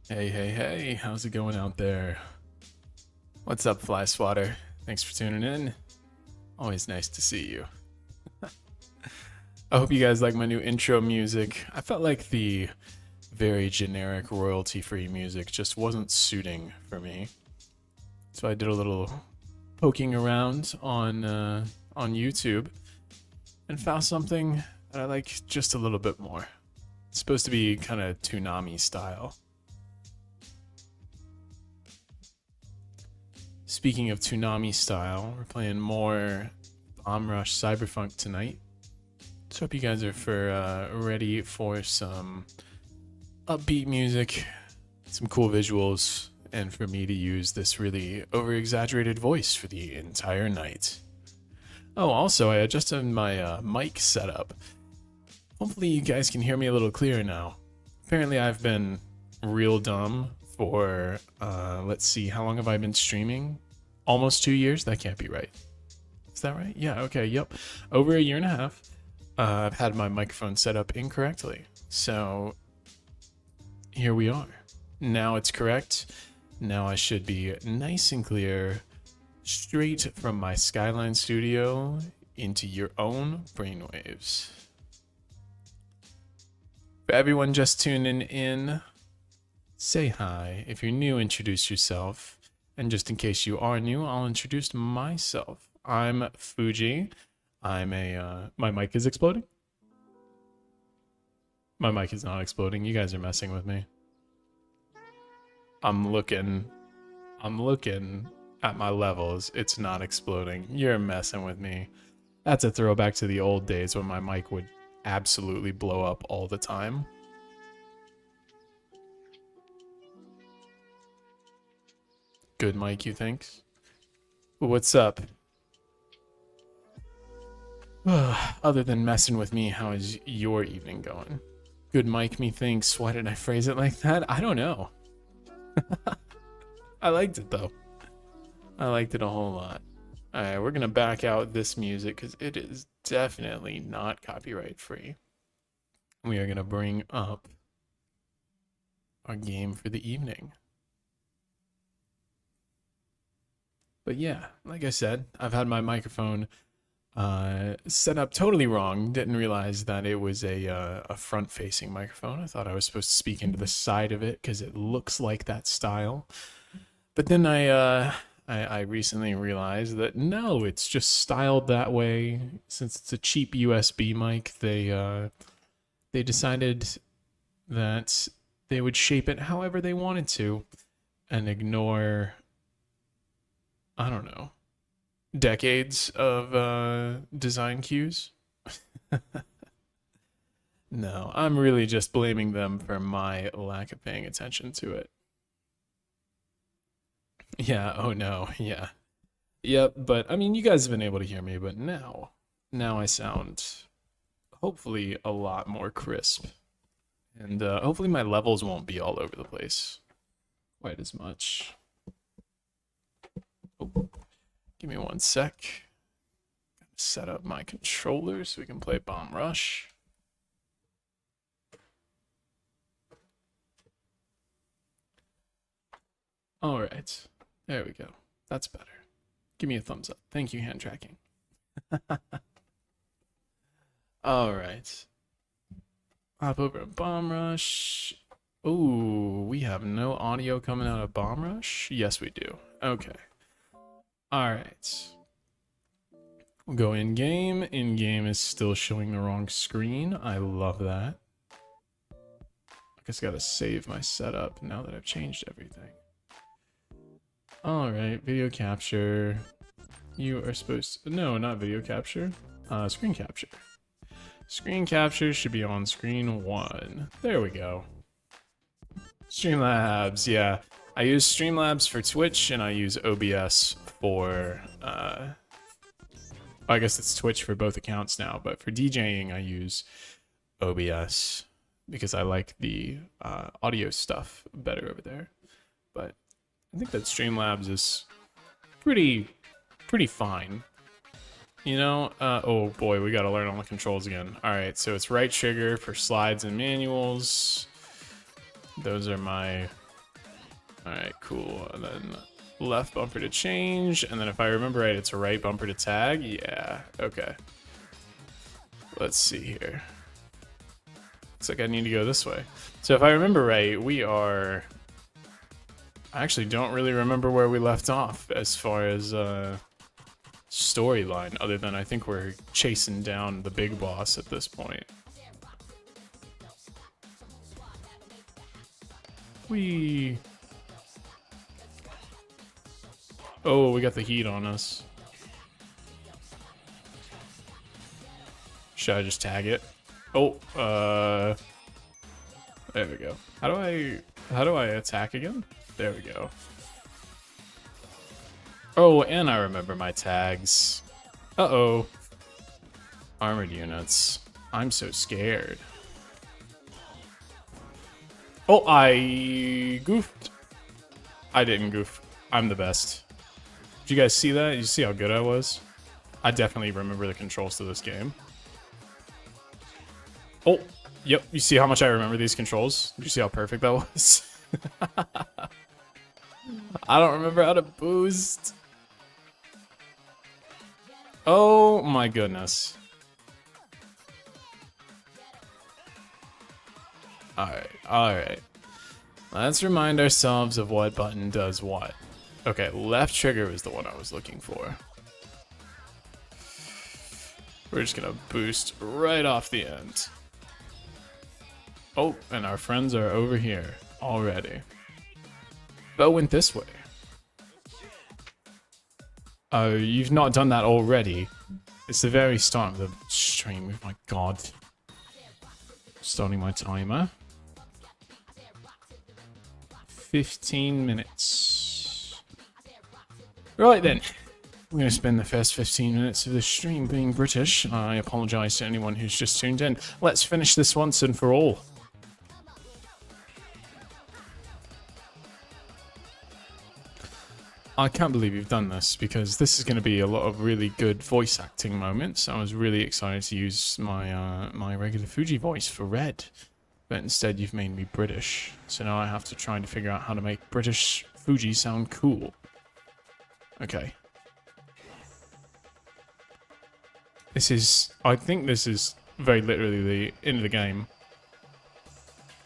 Hey, hey, hey, how's it going out there? What's up, Fly Swatter? Thanks for tuning in. Always nice to see you. I hope you guys like my new intro music. I felt like the very generic royalty free music just wasn't suiting for me. So I did a little poking around on YouTube and found something that I like just a little bit more. It's supposed to be kind of Toonami style. Speaking of Toonami style, we're playing more Bomb Rush Cyberpunk tonight. So hope you guys are ready for some upbeat music, some cool visuals, and for me to use this really over-exaggerated voice for the entire night. Oh, also, I adjusted my mic setup. Hopefully you guys can hear me a little clearer now. Apparently I've been real dumb for, let's see, how long have I been streaming? Almost 2 years? That can't be right. Is that right? Yeah, okay, yep. Over a year and a half. I've had my microphone set up incorrectly. So here we are. Now it's correct. Now I should be nice and clear, straight from my Skyline studio into your own brainwaves. For everyone just tuning in, say hi. If you're new, introduce yourself. And just in case you are new, I'll introduce myself. I'm Fuji. My mic is exploding? My mic is not exploding. You guys are messing with me. I'm looking at my levels. It's not exploding. You're messing with me. That's a throwback to the old days when my mic would absolutely blow up all the time. Good mic, you think? What's up? Other than messing with me, how is your evening going? Good mic, methinks. Why did I phrase it like that? I don't know. I liked it though. I liked it a whole lot. Alright, we're gonna back out this music because it is definitely not copyright free. We are gonna bring up our game for the evening. But yeah, like I said, I've had my microphone set up totally wrong. Didn't realize that it was a front-facing microphone. I thought I was supposed to speak into the side of it because it looks like that style. But then I recently realized that no, it's just styled that way. Since it's a cheap USB mic, they decided that they would shape it however they wanted to and ignore, I don't know, decades of design cues. No, I'm really just blaming them for my lack of paying attention to it. Yeah, oh no, yeah. Yep, but I mean, you guys have been able to hear me, but now I sound hopefully a lot more crisp. And hopefully my levels won't be all over the place quite as much. Oh, give me one sec. Set up my controller so we can play Bomb Rush. All right, there we go. That's better. Give me a thumbs up. Thank you, hand tracking. All right. Hop over to Bomb Rush. Ooh, we have no audio coming out of Bomb Rush? Yes, we do. Okay. All right. We'll go in game. In game is still showing the wrong screen. I love that. I guess I gotta save my setup now that I've changed everything. All right, video capture. You are supposed to, no, not video capture. Screen capture. Screen capture should be on screen 1. There we go. Streamlabs, yeah. I use Streamlabs for Twitch and I use OBS for, I guess it's Twitch for both accounts now, but for DJing I use OBS because I like the audio stuff better over there. But I think that Streamlabs is pretty fine. You know, oh boy, we gotta learn all the controls again. All right, so it's right trigger for slides and manuals. Those are my Alright, cool. And then left bumper to change. And then if I remember right, it's right bumper to tag. Yeah, okay. Let's see here. Looks like I need to go this way. So if I remember right, we are... I actually don't really remember where we left off as far as storyline, other than I think we're chasing down the big boss at this point. Oh, we got the heat on us. Should I just tag it? Oh, there we go. How do I attack again? There we go. Oh, and I remember my tags. Uh-oh. Armored units. I'm so scared. Oh, I goofed. I didn't goof. I'm the best. Did you guys see that? You see how good I was? I definitely remember the controls to this game. Oh, yep. You see how much I remember these controls? Did you see how perfect that was? I don't remember how to boost. Oh my goodness. Alright. Let's remind ourselves of what button does what. Okay, left trigger is the one I was looking for. We're just gonna boost right off the end. Oh, and our friends are over here already. Bo went this way. Oh, you've not done that already. It's the very start of the stream. Oh my god. Starting my timer. 15 minutes. Right then. We're going to spend the first 15 minutes of the stream being British. I apologize to anyone who's just tuned in. Let's finish this once and for all. I can't believe you've done this, because this is going to be a lot of really good voice acting moments. I was really excited to use my my regular Fuji voice for Red, but instead you've made me British. So now I have to try to figure out how to make British Fuji sound cool. Okay. I think this is very literally the end of the game.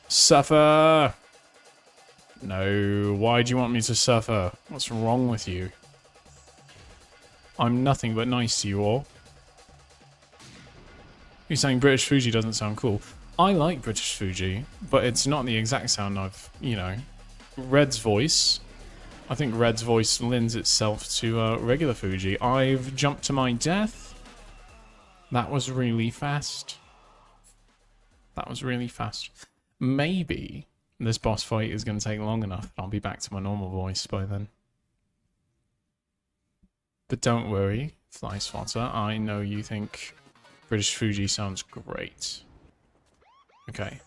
Suffer! No, why do you want me to suffer? What's wrong with you? I'm nothing but nice to you all. You're saying British Fuji doesn't sound cool. I like British Fuji, but it's not the exact sound of, you know, Red's voice. I think Red's voice lends itself to regular Fuji. I've jumped to my death. That was really fast. That was really fast. Maybe this boss fight is going to take long enough. I'll be back to my normal voice by then. But don't worry, Fly Spotter. I know you think British Fuji sounds great. Okay.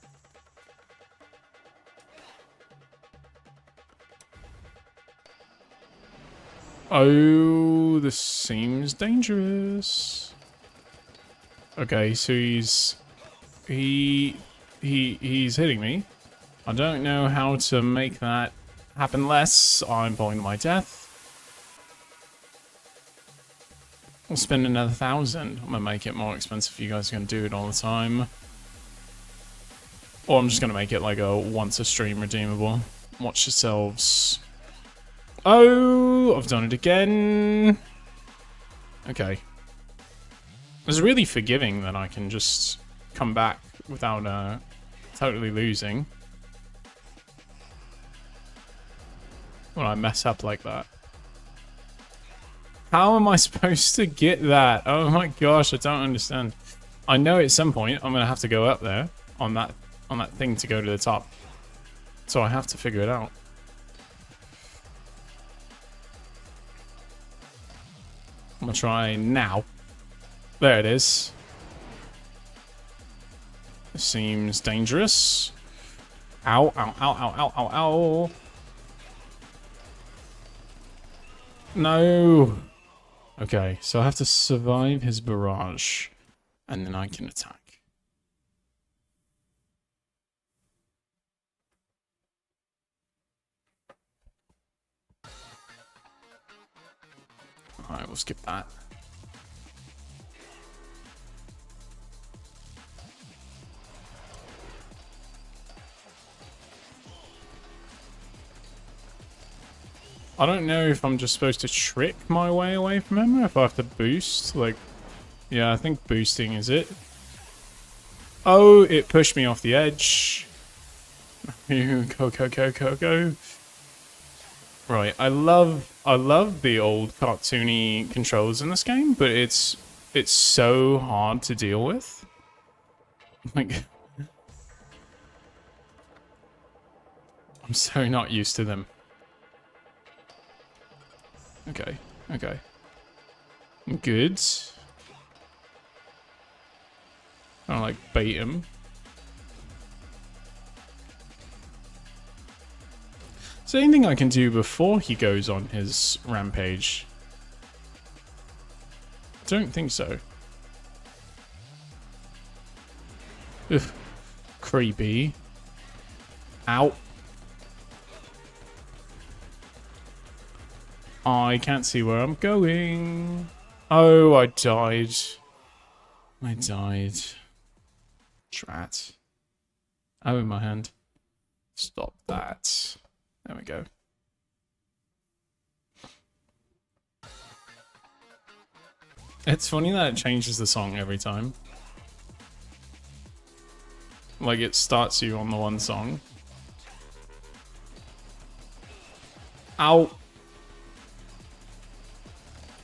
Oh, this seems dangerous. Okay, so he's hitting me. I don't know how to make that happen less. I'm falling to my death. I'll spend another 1,000. I'm gonna make it more expensive. You guys are gonna do it all the time. Or I'm just gonna make it like a once a stream redeemable. Watch yourselves. Oh, I've done it again. Okay. It's really forgiving that I can just come back without totally losing. When I mess up like that. How am I supposed to get that? Oh my gosh, I don't understand. I know at some point I'm gonna have to go up there on that thing to go to the top. So I have to figure it out. I'm gonna try now. There it is. This seems dangerous. Ow, ow, ow, ow, ow, ow, ow. No. Okay, so I have to survive his barrage, and then I can attack. we'll skip that. I don't know if I'm just supposed to trick my way away from him or if I have to boost. Like, yeah, I think boosting is it. Oh, it pushed me off the edge. Go, go, go, go, go. Right, I love the old cartoony controls in this game, but it's so hard to deal with. Like, I'm so not used to them. Okay, okay. Good. I like bait him. Is there anything I can do before he goes on his rampage? I don't think so. Ugh. Creepy. Ow. I can't see where I'm going. Oh, I died. I died. Drat. Oh, in my hand. Stop that. There we go. It's funny that it changes the song every time. Like, it starts you on the one song. Ow!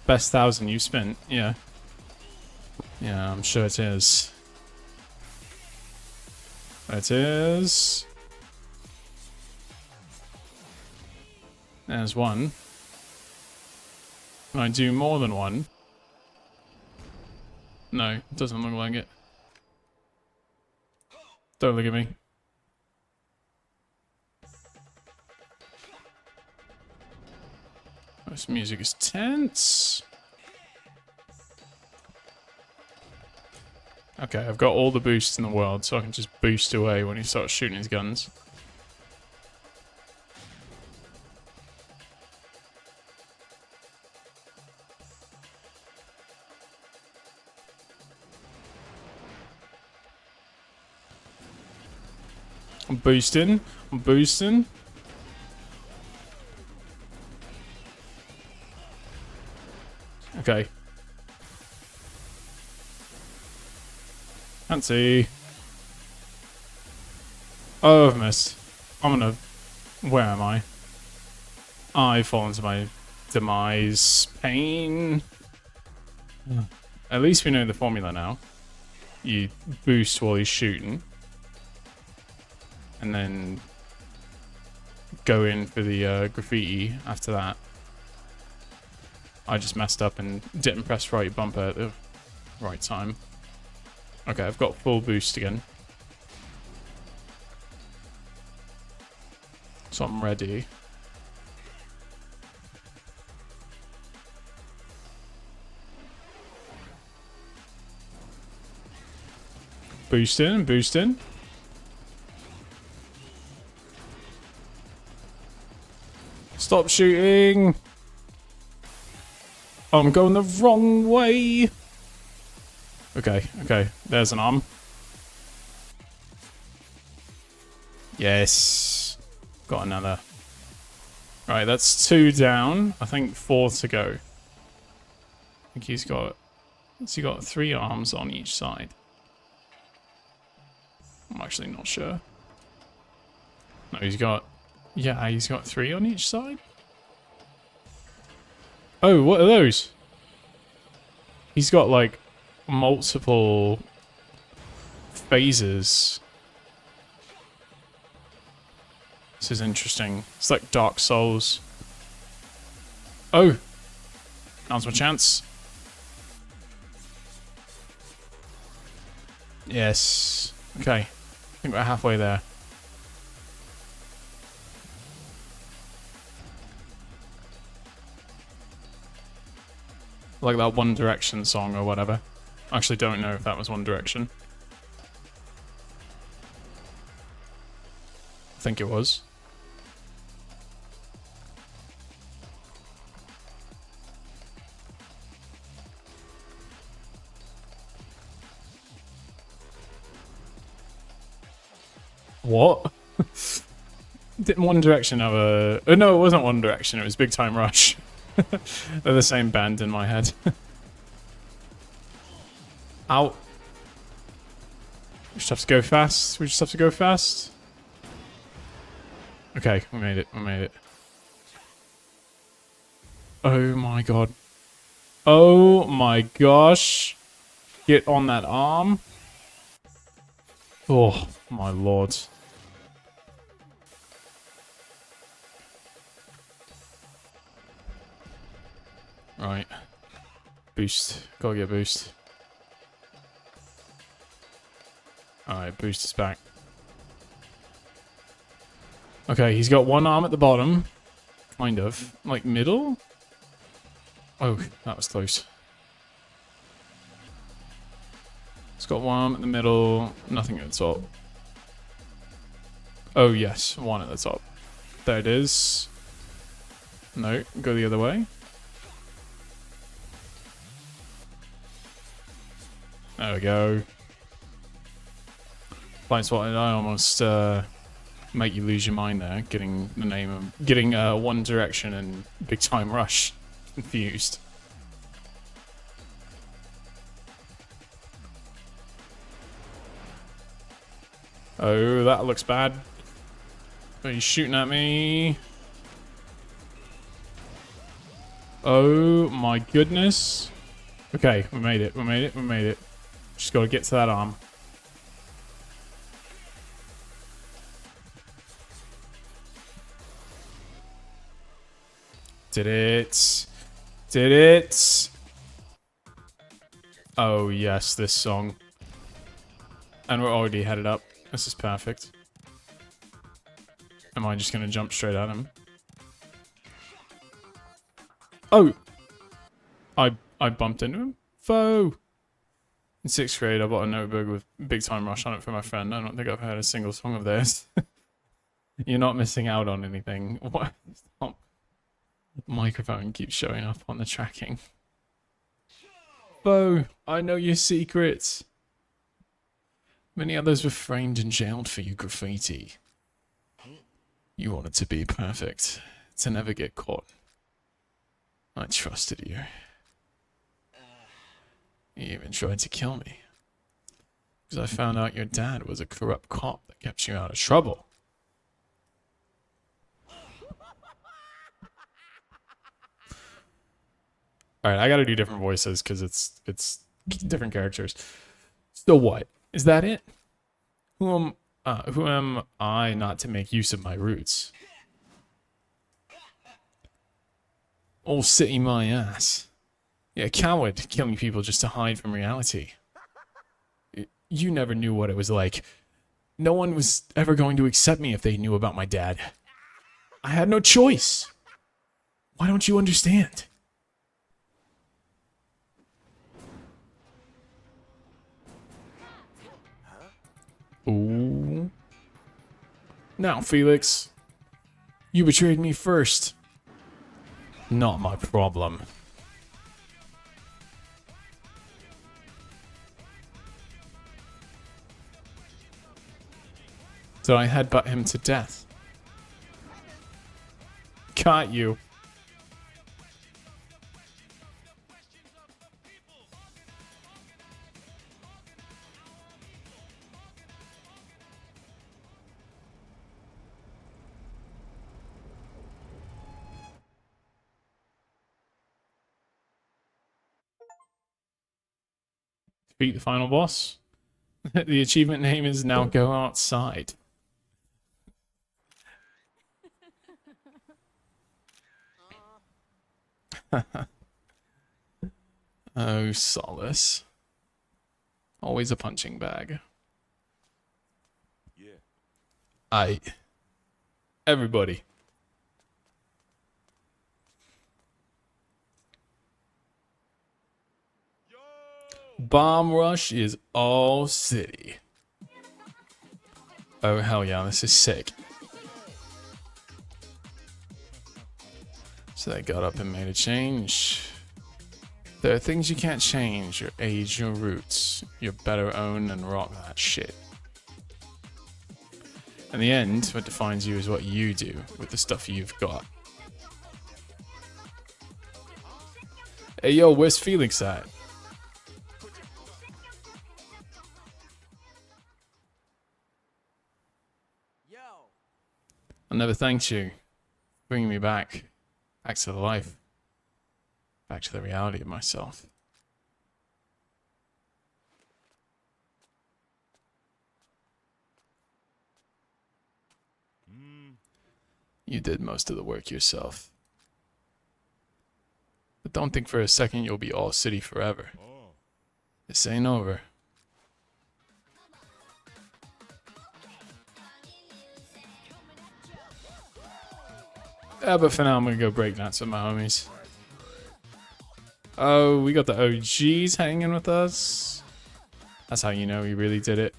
Best 1,000 you spent, yeah. Yeah, I'm sure it is. It is. There's one. Can I do more than one? No, it doesn't look like it. Don't look at me. This music is tense. Okay, I've got all the boosts in the world, so I can just boost away when he starts shooting his guns. I'm boosting. I'm boosting. Okay. Can't see. Oh, I've missed. I'm gonna... Where am I? I fall into my demise. Pain. At least we know the formula now. You boost while he's shooting. And then go in for the graffiti after that. I just messed up and didn't press right bumper at the right time. Okay, I've got full boost again. So I'm ready. Boosting, boosting. Stop shooting! Oh, I'm going the wrong way! Okay, okay, there's an arm. Yes! Got another. Right, that's 2 down. I think 4 to go. I think he's got 3 arms on each side. I'm actually not sure. No, he's got... Yeah, he's got 3 on each side? Oh, what are those? He's got, like, multiple phases. This is interesting. It's like Dark Souls. Oh! Now's my chance. Yes. Okay. I think we're halfway there. Like that One Direction song or whatever. I actually don't know if that was One Direction. I think it was. What? Didn't One Direction have a... Oh, no, it wasn't One Direction. It was Big Time Rush. They're the same band in my head. Ow. We just have to go fast. We just have to go fast. Okay, we made it. We made it. Oh my god. Oh my gosh. Get on that arm. Oh my lord. Right. Boost. Gotta get boost. Alright, boost is back. Okay, he's got one arm at the bottom. Kind of. Like middle? Oh, that was close. It's got one arm at the middle, nothing at the top. Oh yes, one at the top. There it is. No, go the other way. There we go. Blind Spotted, I almost make you lose your mind there, getting the name of... Getting One Direction and Big Time Rush confused. Oh, that looks bad. Are you shooting at me? Oh my goodness. Okay, we made it, we made it, we made it. Just gotta get to that arm. Did it. Did it. Oh yes, this song. And we're already headed up. This is perfect. Am I just gonna jump straight at him? Oh! I bumped into him? Foe! In 6th grade, I bought a notebook with Big Time Rush on it for my friend. I don't think I've heard a single song of theirs. You're not missing out on anything. What? Stop. Microphone keeps showing up on the tracking. Foe! I know your secrets! Many others were framed and jailed for your graffiti. You wanted to be perfect, to never get caught. I trusted you. You even tried to kill me. Because I found out your dad was a corrupt cop that kept you out of trouble. Alright, I gotta do different voices because it's different characters. So what? Is that it? Who am I not to make use of my roots? All city my ass. Yeah, a coward killing people just to hide from reality. You never knew what it was like. No one was ever going to accept me if they knew about my dad. I had no choice. Why don't you understand? Ooh. Now, Felix. You betrayed me first. Not my problem. So I headbutt him to death. Got you. Beat the final boss. The achievement name is now Go Outside. Oh, Solace. Always a punching bag. Yeah. Everybody. Bomb Rush is all city. Oh, hell yeah, this is sick. So they got up and made a change. There are things you can't change, your age, your roots. You better own and rock that shit. In the end, what defines you is what you do with the stuff you've got. Hey yo, where's Felix at? I never thanked you for bringing me back to the life, back to the reality of myself. You did most of the work yourself. But don't think for a second you'll be all city forever. This ain't over. Yeah, but for now I'm gonna go breakdance with my homies. Oh, we got the OGs hanging with us. That's how you know we really did it.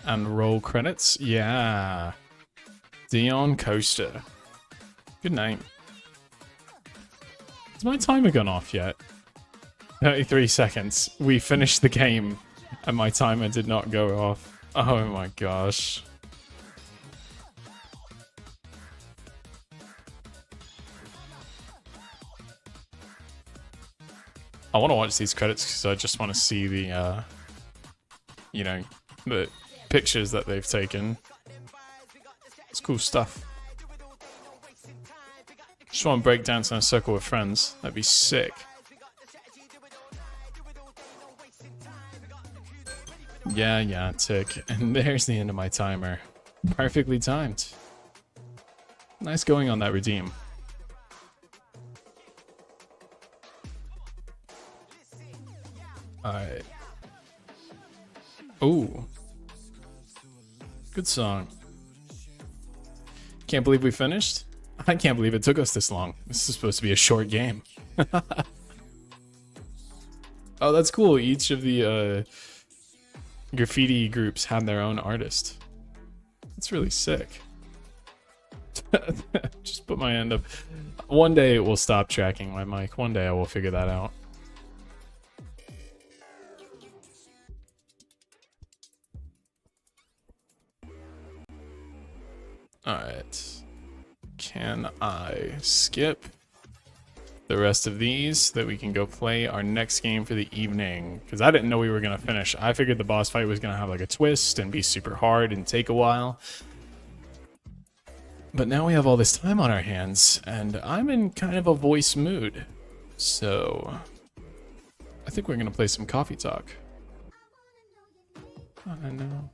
And roll credits. Yeah. Dion Coaster. Good name. Has my timer gone off yet? 33 seconds. We finished the game and my timer did not go off. Oh my gosh. I want to watch these credits because I just want to see the, you know, the pictures that they've taken. It's cool stuff. Just want to break dance in a circle with friends. That'd be sick. Yeah, tick. And there's the end of my timer. Perfectly timed. Nice going on that redeem. Alright. Ooh. Good song. Can't believe we finished? I can't believe it took us this long. This is supposed to be a short game. Oh, that's cool. Each of the graffiti groups had their own artist. That's really sick. Just put my hand up. One day it will stop tracking my mic. One day I will figure that out. Alright. Can I skip the rest of these so that we can go play our next game for the evening? Because I didn't know we were going to finish. I figured the boss fight was going to have like a twist and be super hard and take a while. But now we have all this time on our hands and I'm in kind of a voice mood. So I think we're going to play some Coffee Talk. I know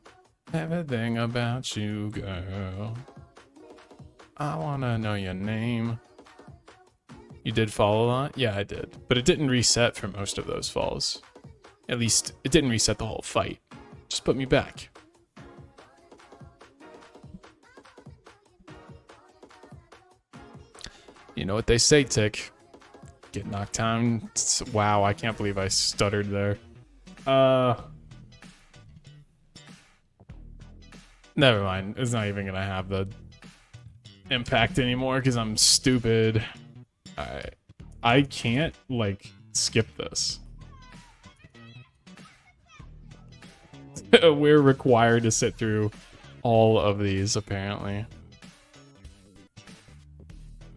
everything about you, girl. I wanna know your name. You did fall a lot? Yeah, I did. But it didn't reset for most of those falls. At least, it didn't reset the whole fight. Just put me back. You know what they say, Tick. Get knocked down. Wow, I can't believe I stuttered there. Never mind. It's not even gonna have the impact anymore because I'm stupid. Alright. I can't, like, skip this. We're required to sit through all of these, apparently.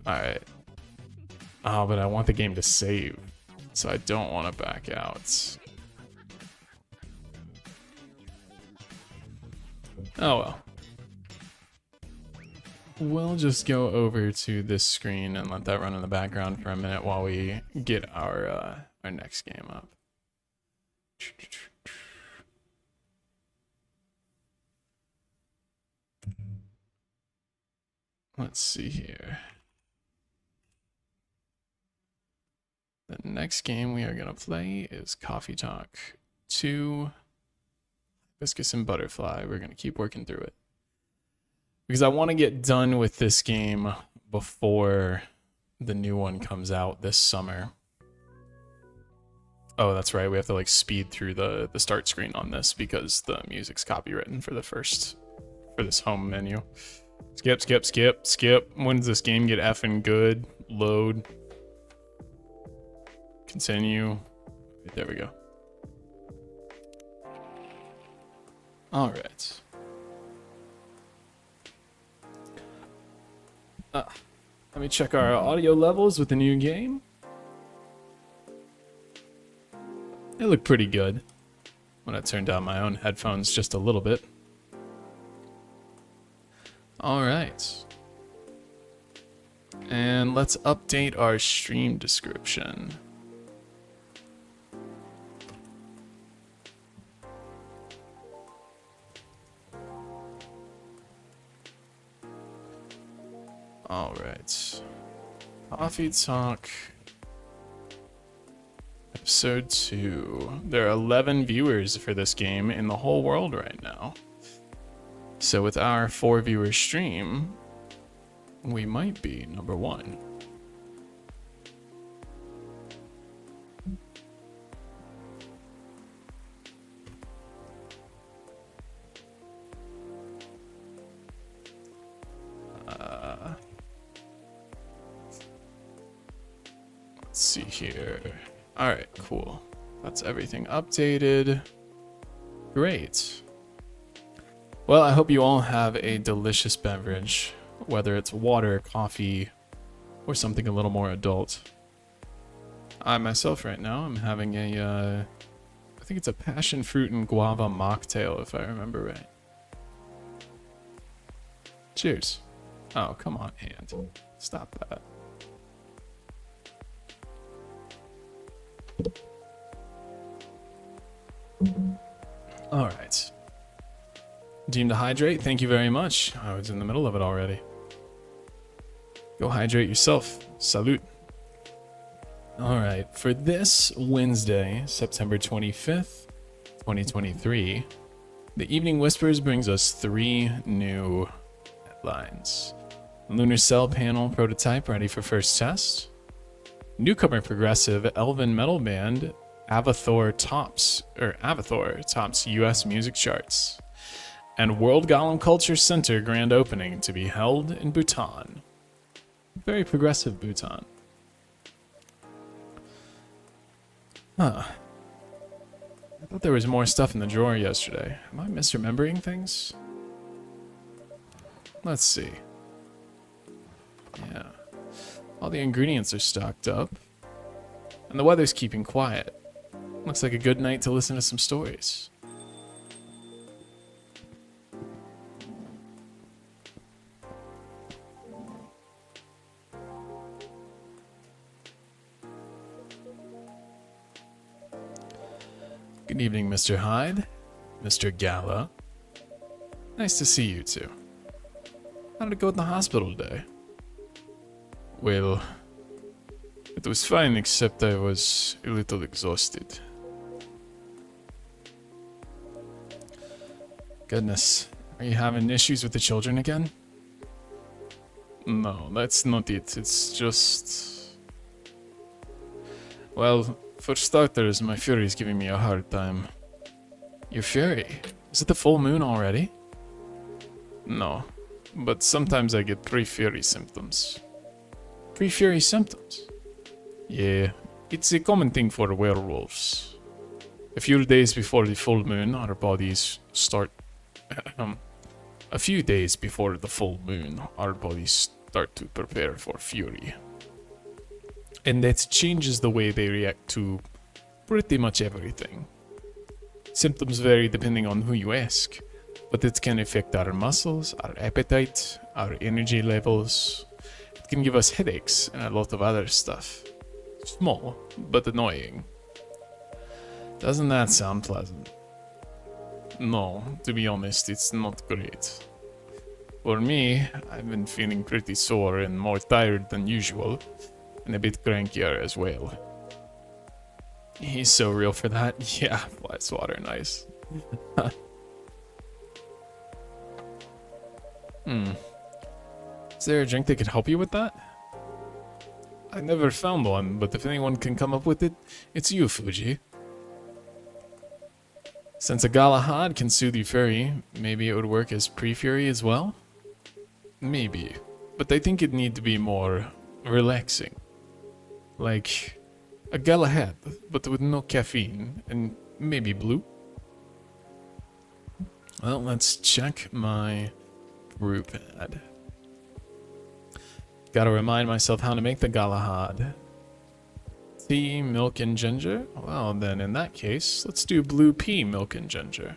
Alright. Oh, but I want the game to save. So I don't want to back out. Oh well. We'll just go over to this screen and let that run in the background for a minute while we get our next game up. Let's see here. The next game we are going to play is Coffee Talk 2 Hibiscus and Butterfly. We're going to keep working through it. Because I want to get done with this game before the new one comes out this summer. Oh, that's right. We have to like speed through the start screen on this because the music's copywritten for this home menu. Skip. When does this game get effing good? Load. Continue. There we go. All right. Let me check our audio levels with the new game. They look pretty good. I'm gonna turn down my own headphones just a little bit. All right. And let's update our stream description. All right. Coffee Talk. Episode 2. There are 11 viewers for this game in the whole world right now. So with our 4-viewer stream, we might be number 1. Let's see here. Alright, cool. That's everything updated. Great. Well, I hope you all have a delicious beverage, whether it's water, coffee, or something a little more adult. I myself right now, I'm having a, I think it's a passion fruit and guava mocktail, if I remember right. Cheers. Oh, come on, hand. Stop that. All right. Deem to hydrate. Thank you very much. I was in the middle of it already. Go hydrate yourself. Salute. All right. For this Wednesday, September 25th, 2023, the Evening Whispers brings us 3 new headlines. Lunar Cell panel prototype ready for first test. Newcomer progressive Elven metal band Avathor tops US music charts. And World Golem Culture Center grand opening to be held in Bhutan. Very progressive Bhutan. Huh. I thought there was more stuff in the drawer yesterday. Am I misremembering things? Let's see. Yeah. All the ingredients are stocked up. And the weather's keeping quiet. Looks like a good night to listen to some stories. Good evening, Mr. Hyde. Mr. Gala. Nice to see you two. How did it go at the hospital today? Well, it was fine, except I was a little exhausted. Goodness, are you having issues with the children again? No, that's not it. It's just... Well, for starters, my Fury is giving me a hard time. Your Fury? Is it the full moon already? No, but sometimes I get pre-Fury symptoms. Pre-Fury symptoms? Yeah, it's a common thing for werewolves. A few days before the full moon, our bodies start... a few days before the full moon, our bodies start to prepare for Fury. And that changes the way they react to pretty much everything. Symptoms vary depending on who you ask, but it can affect our muscles, our appetite, our energy levels. It can give us headaches and a lot of other stuff. Small, but annoying. Doesn't that sound pleasant? No, to be honest, it's not great. For me, I've been feeling pretty sore and more tired than usual, and a bit crankier as well. He's so real for that. Yeah, Flies water, nice. Is there a drink that could help you with that? I never found one, but if anyone can come up with it, it's you, Fuji. Since a Galahad can soothe your Fury, maybe it would work as pre-Fury as well? Maybe, but I think it'd need to be more relaxing. Like, A Galahad, but with no caffeine, and maybe blue. Well, let's check my brew pad. Gotta remind myself how to make the Galahad. Tea, milk, and ginger? Well, then in that case, let's do blue pea, milk, and ginger.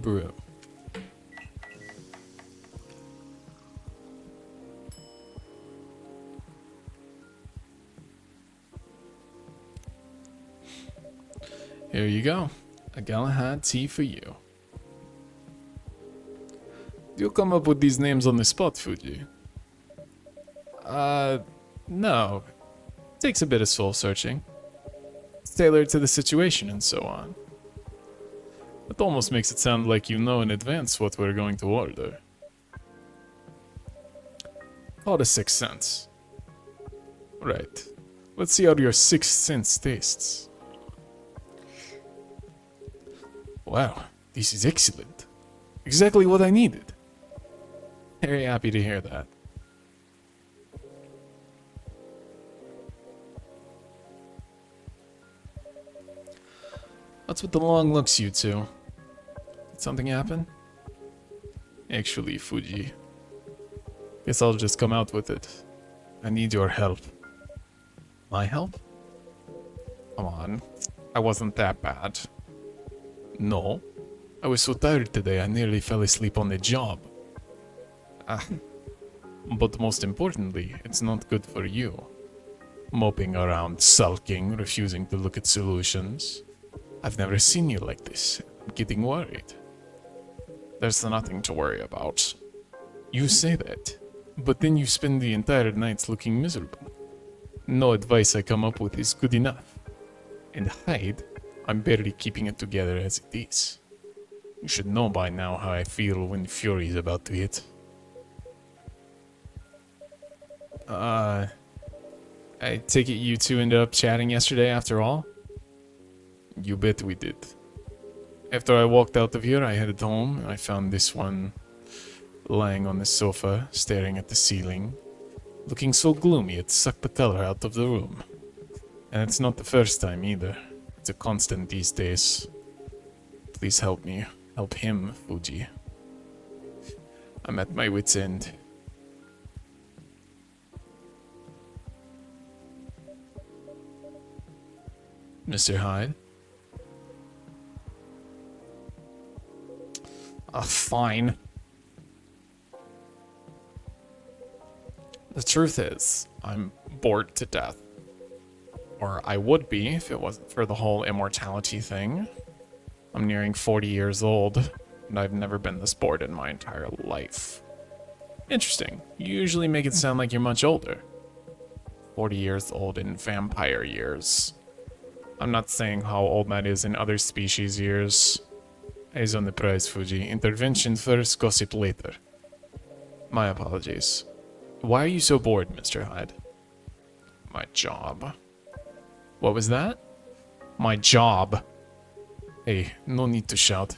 Brew. Here you go. A Galahad tea for you. Do you come up with these names on the spot, Fuji? No. Takes a bit of soul searching. It's tailored to the situation and so on. It almost makes it sound like you know in advance what we're going to order. Call it a sixth sense. Right. Let's see how your sixth sense tastes. Wow, this is excellent. Exactly what I needed. Very happy to hear that. What's with the long looks, you two? Did something happen? Actually, Fuji. Guess I'll just come out with it. I need your help. My help? Come on. I wasn't that bad. No. I was so tired today I nearly fell asleep on the job. But most importantly, it's not good for you. Moping around, sulking, refusing to look at solutions. I've never seen you like this. I'm getting worried. There's nothing to worry about. You say that, but then you spend the entire nights looking miserable. No advice I come up with is good enough. And Hyde, I'm barely keeping it together as it is. You should know by now how I feel when Fury is about to hit. I take it you two ended up chatting yesterday after all? You bet we did. After I walked out of here, I headed home and I found this one lying on the sofa, staring at the ceiling, looking so gloomy it sucked the color out of the room. And it's not the first time either. It's a constant these days. Please help me. Help him, Fuji. I'm at my wit's end. Mr. Hyde? Fine. The truth is, I'm bored to death. Or I would be if it wasn't for the whole immortality thing. I'm nearing 40 years old, and I've never been this bored in my entire life. Interesting. You usually make it sound like you're much older. 40 years old in vampire years. I'm not saying how old that is in other species years. Eyes on the prize, Fuji. Intervention first, gossip later. My apologies. Why are you so bored, Mr. Hyde? My job. What was that? My job. Hey, no need to shout.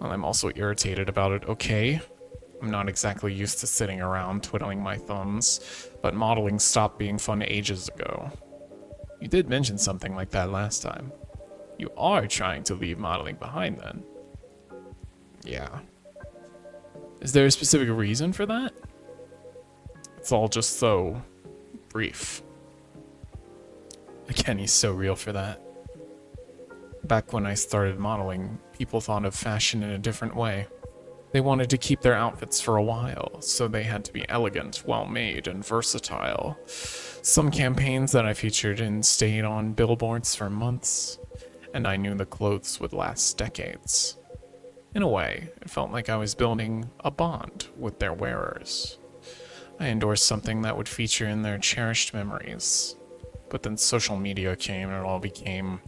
Well, I'm also irritated about it, okay? I'm not exactly used to sitting around twiddling my thumbs, but modeling stopped being fun ages ago. You did mention something like that last time. You are trying to leave modeling behind then. Yeah. Is there a specific reason for that? It's all just so brief. Again, he's so real for that. Back when I started modeling, people thought of fashion in a different way. They wanted to keep their outfits for a while, so they had to be elegant, well-made, and versatile. Some campaigns that I featured in stayed on billboards for months, and I knew the clothes would last decades. In a way, it felt like I was building a bond with their wearers. I endorsed something that would feature in their cherished memories. But then social media came and it all became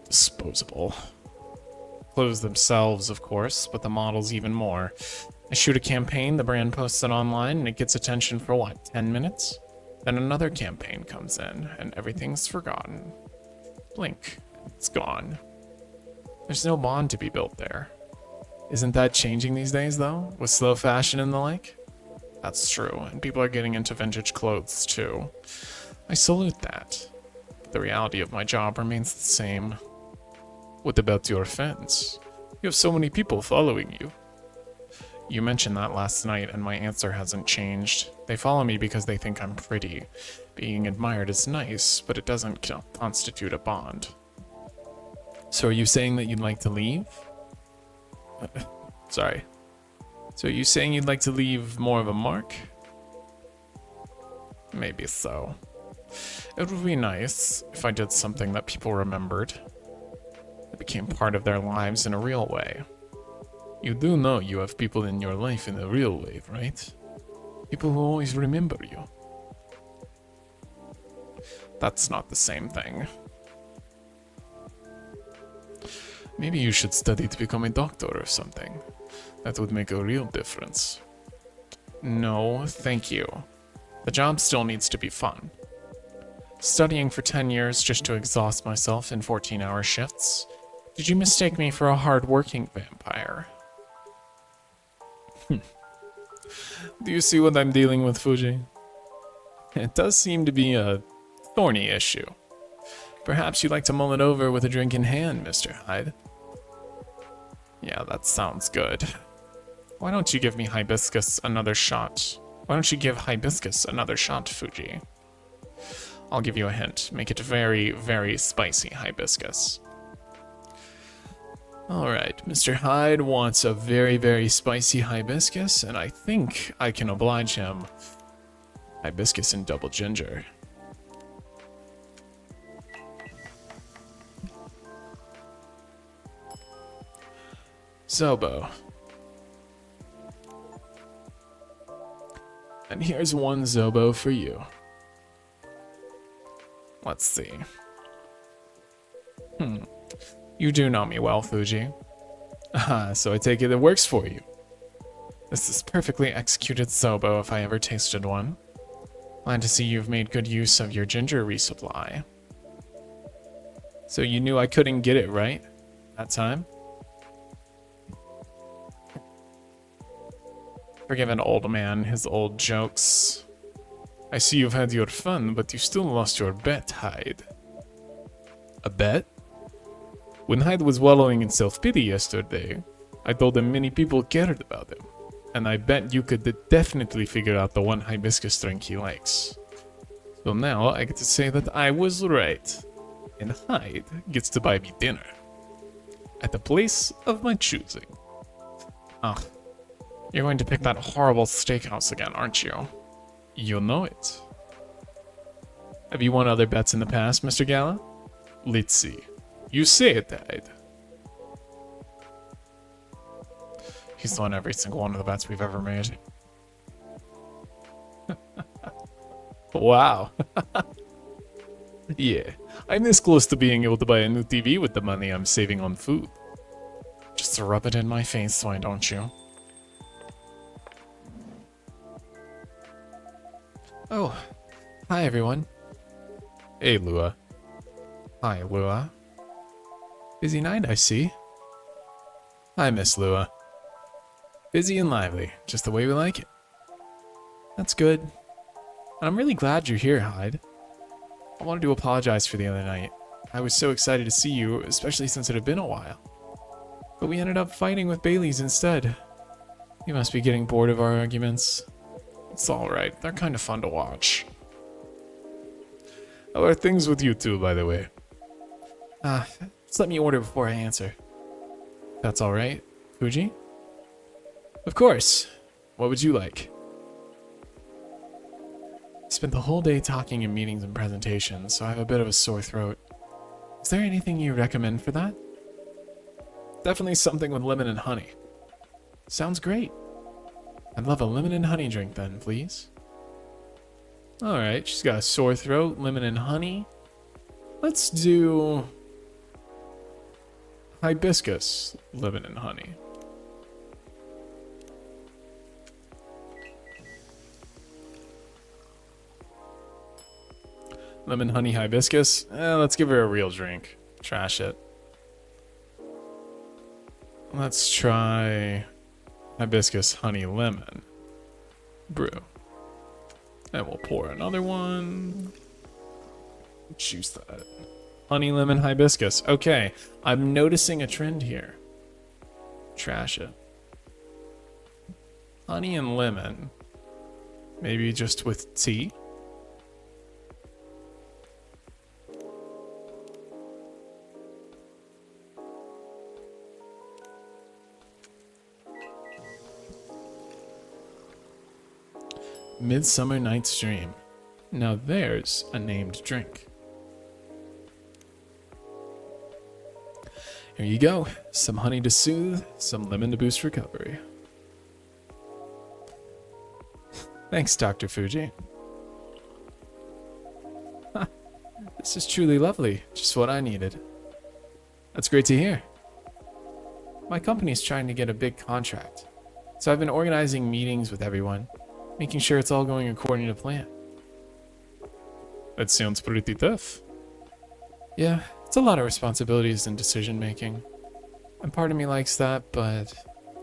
disposable. Clothes themselves, of course, but the models even more. I shoot a campaign, the brand posts it online, and it gets attention for what, 10 minutes? Then another campaign comes in, and everything's forgotten. Blink, it's gone. There's no bond to be built there. Isn't that changing these days, though, with slow fashion and the like? That's true, and people are getting into vintage clothes too. I salute that. But the reality of my job remains the same. What about your fans? You have so many people following you. You mentioned that last night, and my answer hasn't changed. They follow me because they think I'm pretty. Being admired is nice, but it doesn't constitute a bond. So are you saying that you'd like to leave? Sorry. So are you saying you'd like to leave more of a mark? Maybe so. It would be nice if I did something that people remembered. It became part of their lives in a real way. You do know you have people in your life in a real way, right? People who always remember you. That's not the same thing. Maybe you should study to become a doctor or something. That would make a real difference. No, thank you. The job still needs to be fun. Studying for 10 years just to exhaust myself in 14-hour shifts? Did you mistake me for a hard-working vampire? Do you see what I'm dealing with, Fuji? It does seem to be a thorny issue. Perhaps you'd like to mull it over with a drink in hand, Mr. Hyde. Yeah, that sounds good. Why don't you give me hibiscus another shot? Why don't you give hibiscus another shot, Fuji? I'll give you a hint. Make it very, very spicy hibiscus. Alright, Mr. Hyde wants a very, very spicy hibiscus, and I think I can oblige him. Hibiscus and double ginger. Zobo. And here's one Zobo for you. Let's see. You do know me well, Fuji. So I take it works for you. This is perfectly executed Zobo if I ever tasted one. Glad to see you've made good use of your ginger resupply. So you knew I couldn't get it, right? That time? Forgive an old man his old jokes. I see you've had your fun, but you still lost your bet, Hyde. A bet? When Hyde was wallowing in self-pity yesterday, I told him many people cared about him, and I bet you could definitely figure out the one hibiscus drink he likes. So now I get to say that I was right, and Hyde gets to buy me dinner. At the place of my choosing. Ah, you're going to pick that horrible steakhouse again, aren't you? You know it. Have you won other bets in the past, Mr. Gala? Let's see. You say it, Hyde. He's won every single one of the bets we've ever made. Wow. Yeah, I'm this close to being able to buy a new TV with the money I'm saving on food. Just to rub it in my face, why don't you? Oh, hi everyone. Hey, Lua. Hi, Lua. Busy night, I see. Hi, Miss Lua. Busy and lively, just the way we like it. That's good. And I'm really glad you're here, Hyde. I wanted to apologize for the other night. I was so excited to see you, especially since it had been a while. But we ended up fighting with Bailey's instead. You must be getting bored of our arguments. It's alright, they're kind of fun to watch. How are things with you two, by the way? Just let me order before I answer. That's alright, Fuji? Of course. What would you like? Spent the whole day talking in meetings and presentations, so I have a bit of a sore throat. Is there anything you recommend for that? Definitely something with lemon and honey. Sounds great. I'd love a lemon and honey drink then, please. Alright, she's got a sore throat, lemon and honey. Let's do hibiscus, lemon and honey. Lemon, honey, hibiscus? Let's give her a real drink. Trash it. Let's try hibiscus, honey, lemon. brew. And we'll pour another one. Choose that. Honey lemon hibiscus. Okay, I'm noticing a trend here. Trash it. Honey and lemon. Maybe just with tea? Midsummer Night's Dream. Now there's a named drink. Here you go. Some honey to soothe, some lemon to boost recovery. Thanks, Dr. Fuji. This is truly lovely. Just what I needed. That's great to hear. My company's trying to get a big contract, so I've been organizing meetings with everyone, making sure it's all going according to plan. That sounds pretty tough. Yeah, it's a lot of responsibilities and decision making. And part of me likes that, but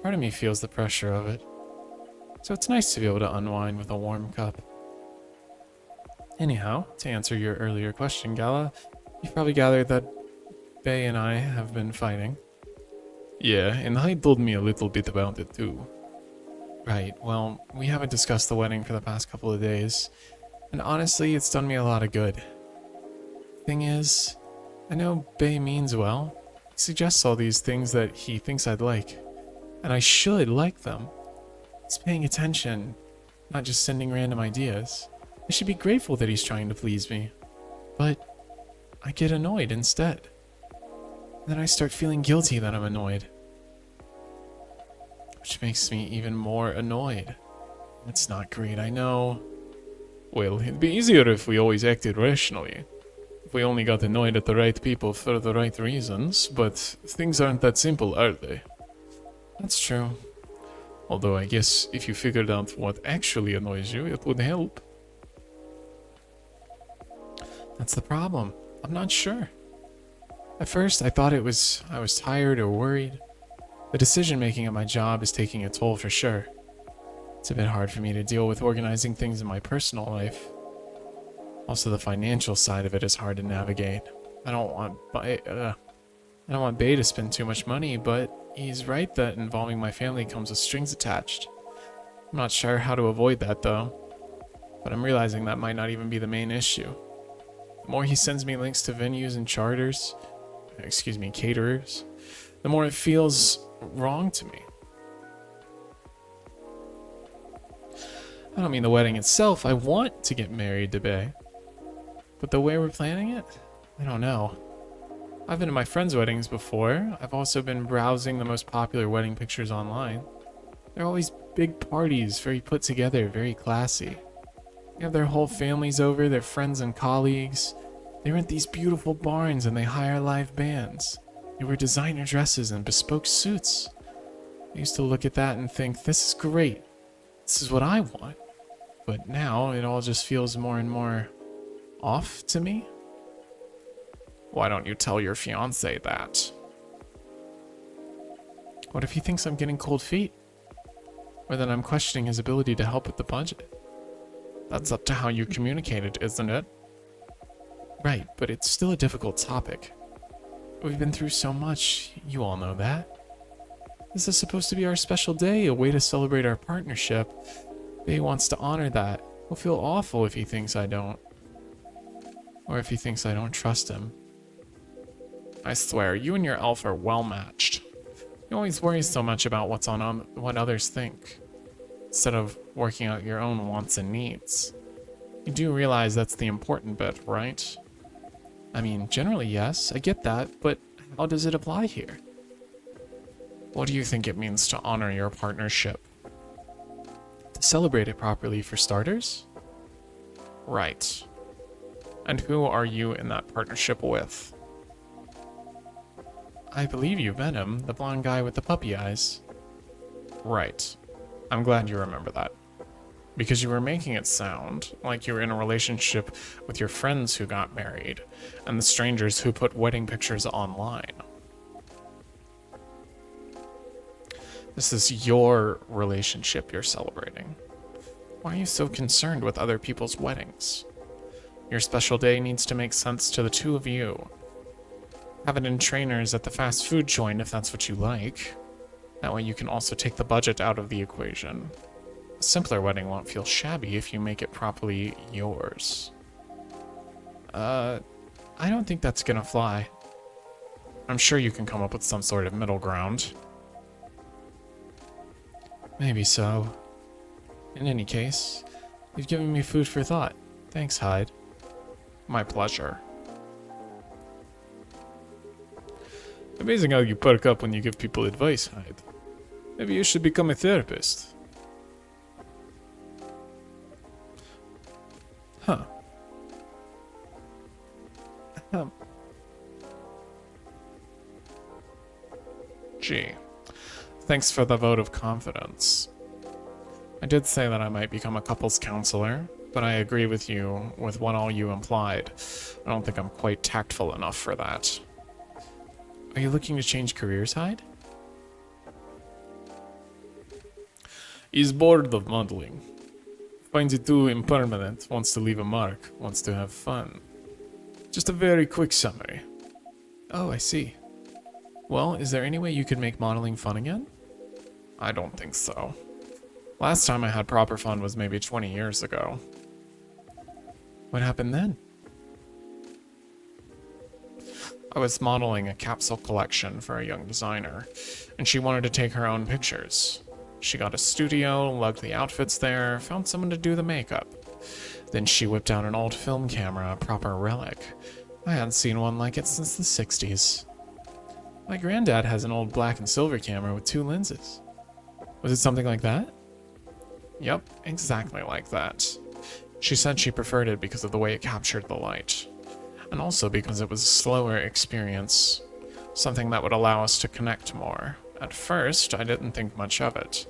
part of me feels the pressure of it. So it's nice to be able to unwind with a warm cup. Anyhow, to answer your earlier question, Gala, you've probably gathered that Bae and I have been fighting. Yeah, and Hyde told me a little bit about it too. Right, well, we haven't discussed the wedding for the past couple of days, and honestly, it's done me a lot of good. Thing is, I know Bae means well. He suggests all these things that he thinks I'd like, and I should like them. He's paying attention, not just sending random ideas. I should be grateful that he's trying to please me, but I get annoyed instead. And then I start feeling guilty that I'm annoyed, which makes me even more annoyed. It's not great, I know. Well, it'd be easier if we always acted rationally. If we only got annoyed at the right people for the right reasons, but things aren't that simple, are they? That's true. Although I guess if you figured out what actually annoys you, it would help. That's the problem. I'm not sure. At first, I thought I was tired or worried. The decision making at my job is taking a toll for sure. It's a bit hard for me to deal with organizing things in my personal life. Also, the financial side of it is hard to navigate. I don't want Bae to spend too much money, but he's right that involving my family comes with strings attached. I'm not sure how to avoid that though, but I'm realizing that might not even be the main issue. The more he sends me links to venues and caterers, the more it feels wrong to me. I don't mean the wedding itself. I want to get married to Bae, but the way we're planning it, I don't know. I've been to my friends' weddings before. I've also been browsing the most popular wedding pictures online. They're always big parties, very put together, very classy. They have their whole families over, their friends and colleagues. They rent these beautiful barns and they hire live bands. They wear designer dresses and bespoke suits. I used to look at that and think, this is great. This is what I want. But now it all just feels more and more off to me. Why don't you tell your fiancé that? What if he thinks I'm getting cold feet? Or that I'm questioning his ability to help with the budget? That's up to how you communicate it, isn't it? Right, but it's still a difficult topic. We've been through so much, you all know that. This is supposed to be our special day, a way to celebrate our partnership. Bae wants to honor that. He'll feel awful if he thinks I don't. Or if he thinks I don't trust him. I swear, you and your elf are well matched. You always worry so much about what others think, instead of working out your own wants and needs. You do realize that's the important bit, right? I mean, generally yes, I get that, but how does it apply here? What do you think it means to honor your partnership? To celebrate it properly, for starters? Right. And who are you in that partnership with? I believe you met him, the blonde guy with the puppy eyes. Right. I'm glad you remember that. Because you were making it sound like you were in a relationship with your friends who got married, and the strangers who put wedding pictures online. This is your relationship you're celebrating. Why are you so concerned with other people's weddings? Your special day needs to make sense to the two of you. Have it in trainers at the fast food joint if that's what you like. That way you can also take the budget out of the equation. A simpler wedding won't feel shabby if you make it properly yours. I don't think that's gonna fly. I'm sure you can come up with some sort of middle ground. Maybe so. In any case, you've given me food for thought. Thanks, Hyde. My pleasure. Amazing how you perk up when you give people advice, Hyde. Maybe you should become a therapist. Huh. Gee. Thanks for the vote of confidence. I did say that I might become a couples counselor, but I agree with you with what all you implied. I don't think I'm quite tactful enough for that. Are you looking to change careers, Hyde? He's bored of modeling. Finds it too impermanent, wants to leave a mark, wants to have fun. Just a very quick summary. Oh, I see. Well, is there any way you could make modeling fun again? I don't think so. Last time I had proper fun was maybe 20 years ago. What happened then? I was modeling a capsule collection for a young designer, and she wanted to take her own pictures. She got a studio, lugged the outfits there, found someone to do the makeup. Then she whipped out an old film camera, a proper relic. I hadn't seen one like it since the 60s. My granddad has an old black and silver camera with 2 lenses. Was it something like that? Yep, exactly like that. She said she preferred it because of the way it captured the light. And also because it was a slower experience. Something that would allow us to connect more. At first, I didn't think much of it.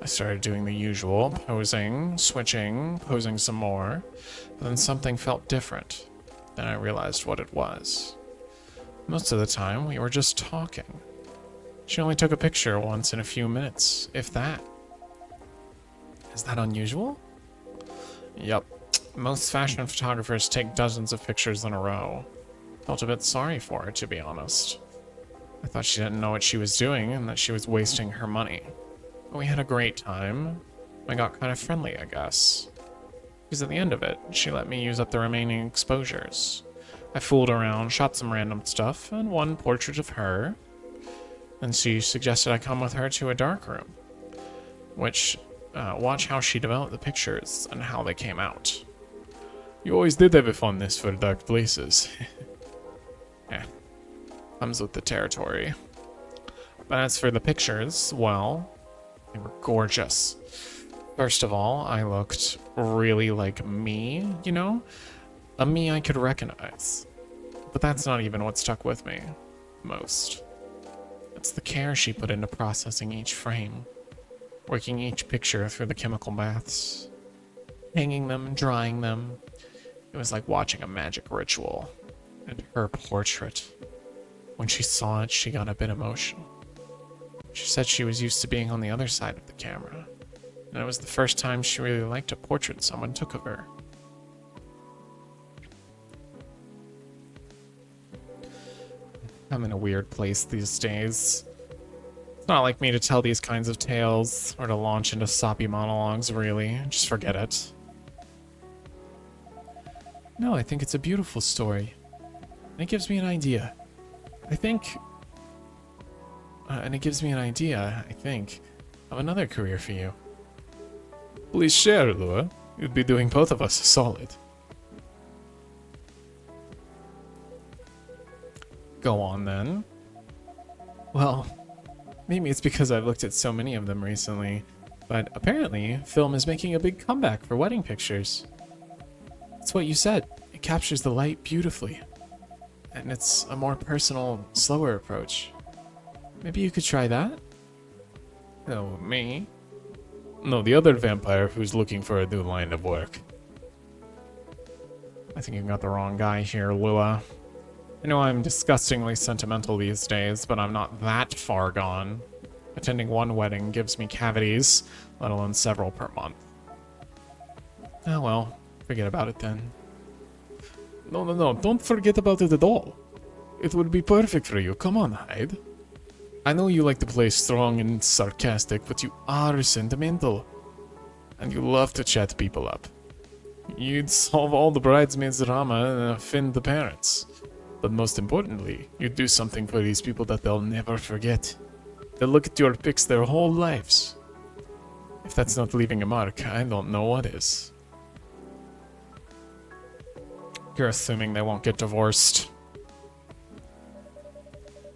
I started doing the usual, posing, switching, posing some more. But then something felt different. Then I realized what it was. Most of the time, we were just talking. She only took a picture once in a few minutes, if that. Is that unusual? Yup. Most fashion photographers take dozens of pictures in a row. Felt a bit sorry for her, to be honest. I thought she didn't know what she was doing and that she was wasting her money. But we had a great time. I got kind of friendly, I guess. Because at the end of it, she let me use up the remaining exposures. I fooled around, shot some random stuff, and one portrait of her. And she suggested I come with her to a darkroom. Which, watch how she developed the pictures and how they came out. You always did have a fondness for dark places. Comes with the territory. But as for the pictures, well, they were gorgeous. First of all, I looked really like me, you know? A me I could recognize. But that's not even what stuck with me most. It's the care she put into processing each frame, working each picture through the chemical baths, hanging them, drying them. It was like watching a magic ritual. And her portrait. When she saw it, she got a bit emotional. She said she was used to being on the other side of the camera, and it was the first time she really liked a portrait someone took of her. I'm in a weird place these days. It's not like me to tell these kinds of tales, or to launch into soppy monologues, really. Just forget it. No, I think it's a beautiful story. It gives me an idea. I think, of another career for you. Please share, Lua. You'd be doing both of us a solid. Go on, then. Well, maybe it's because I've looked at so many of them recently, but apparently, film is making a big comeback for wedding pictures. It's what you said. It captures the light beautifully. And it's a more personal, slower approach. Maybe you could try that? Oh, me? No, the other vampire who's looking for a new line of work. I think you got the wrong guy here, Lua. I know I'm disgustingly sentimental these days, but I'm not that far gone. Attending one wedding gives me cavities, let alone several per month. Oh well, forget about it then. No, no, no, don't forget about it at all. It would be perfect for you. Come on, Hyde. I know you like to play strong and sarcastic, but you are sentimental. And you love to chat people up. You'd solve all the bridesmaids' drama and offend the parents. But most importantly, you'd do something for these people that they'll never forget. They'll look at your pics their whole lives. If that's not leaving a mark, I don't know what is. You're assuming they won't get divorced.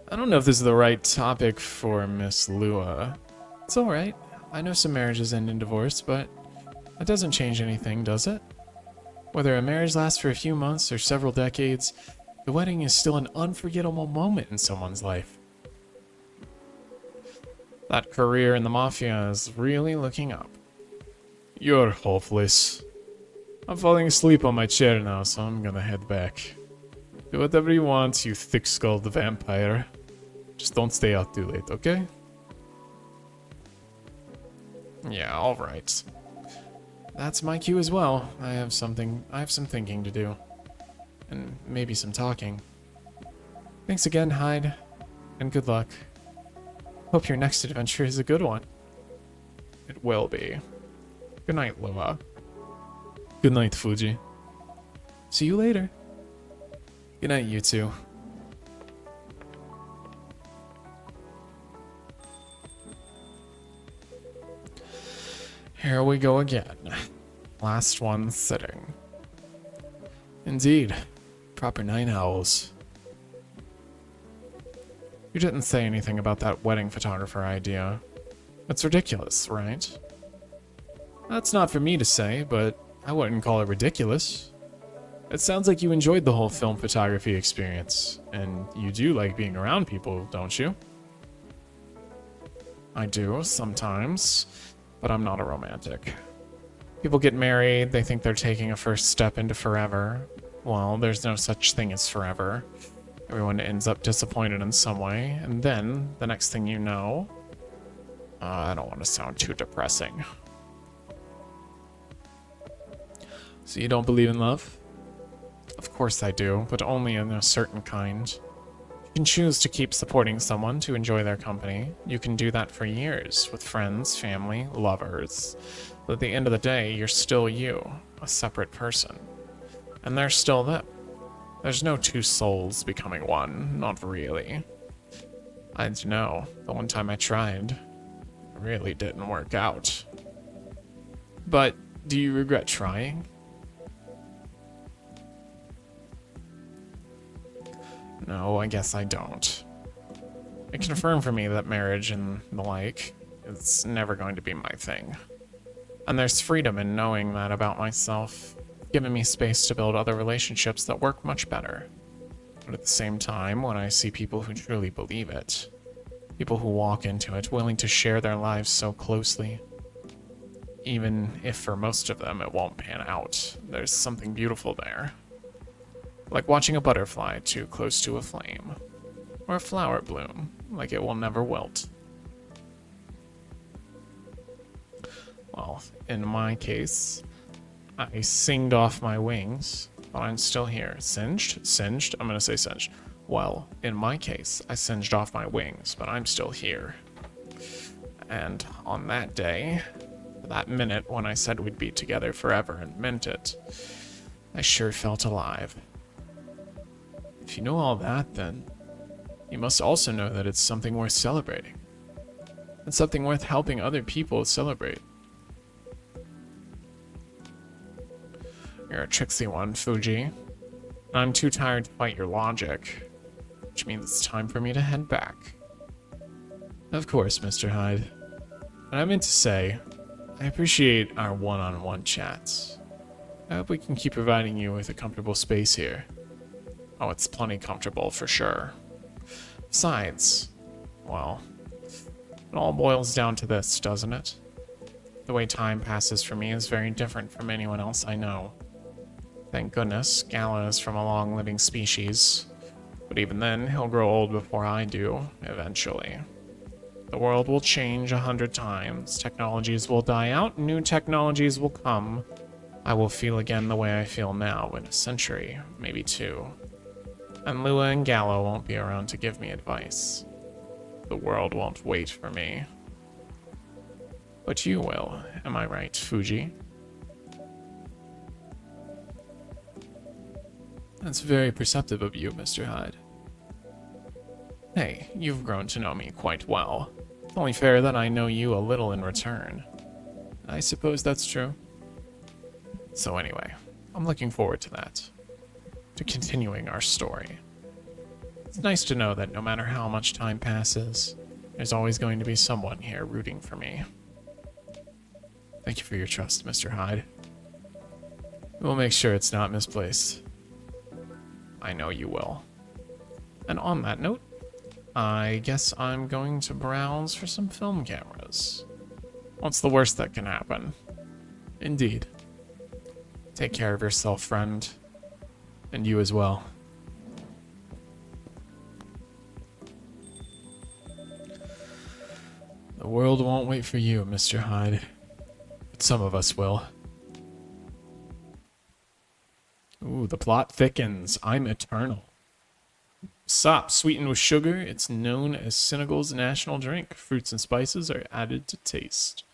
I don't know if this is the right topic for Miss Lua. It's alright. I know some marriages end in divorce, but that doesn't change anything, does it? Whether a marriage lasts for a few months or several decades, the wedding is still an unforgettable moment in someone's life. That career in the Mafia is really looking up. You're hopeless. I'm falling asleep on my chair now, so I'm gonna head back. Do whatever you want, you thick-skulled vampire. Just don't stay out too late, okay? Yeah, alright. That's my cue as well. I have some thinking to do. And maybe some talking. Thanks again, Hyde. And good luck. Hope your next adventure is a good one. It will be. Good night, Lua. Good night, Fuji. See you later. Good night, you two. Here we go again. Last one sitting. Indeed. Proper night owls. You didn't say anything about that wedding photographer idea. It's ridiculous, right? That's not for me to say, but I wouldn't call it ridiculous. It sounds like you enjoyed the whole film photography experience, and you do like being around people, don't you? I do, sometimes, but I'm not a romantic. People get married, they think they're taking a first step into forever. Well, there's no such thing as forever. Everyone ends up disappointed in some way, and then, the next thing you know... I don't want to sound too depressing. So you don't believe in love? Of course I do, but only in a certain kind. You can choose to keep supporting someone to enjoy their company. You can do that for years, with friends, family, lovers. But at the end of the day, you're still you, a separate person. And they're still them. There's no two souls becoming one, not really. I know, the one time I tried, it really didn't work out. But, do you regret trying? No, I guess I don't. It confirmed for me that marriage and the like is never going to be my thing. And there's freedom in knowing that about myself, giving me space to build other relationships that work much better. But at the same time, when I see people who truly believe it, people who walk into it willing to share their lives so closely, even if for most of them it won't pan out, there's something beautiful there. Like watching a butterfly too close to a flame, or a flower bloom like it will never wilt. Well, in my case, I singed off my wings, but I'm still here. Singed? I'm gonna say singed. Well, in my case, I singed off my wings, but I'm still here. And on that day, that minute when I said we'd be together forever and meant it, I sure felt alive. If you know all that, then you must also know that it's something worth celebrating. It's something worth helping other people celebrate. You're a tricksy one, Fuji. I'm too tired to fight your logic, which means it's time for me to head back. Of course, Mr. Hyde. But I meant to say, I appreciate our one-on-one chats. I hope we can keep providing you with a comfortable space here. Oh, it's plenty comfortable for sure. Besides, well, it all boils down to this, doesn't it? The way time passes for me is very different from anyone else I know. Thank goodness, Gala is from a long-living species, but even then, he'll grow old before I do, eventually. The world will change 100 times, technologies will die out, new technologies will come, I will feel again the way I feel now in a century, maybe two. And Lua and Gallo won't be around to give me advice. The world won't wait for me. But you will, am I right, Fuji? That's very perceptive of you, Mr. Hyde. Hey, you've grown to know me quite well. It's only fair that I know you a little in return. I suppose that's true. So anyway, I'm looking forward to that. To continuing our story. It's nice to know that no matter how much time passes, there's always going to be someone here rooting for me. Thank you for your trust, Mr. Hyde. We'll make sure it's not misplaced. I know you will. And on that note, I guess I'm going to browse for some film cameras. What's the worst that can happen? Indeed. Take care of yourself, friend. And you as well. The world won't wait for you, Mr. Hyde. But some of us will. Ooh, the plot thickens. I'm eternal. Sop, sweetened with sugar. It's known as Senegal's national drink. Fruits and spices are added to taste.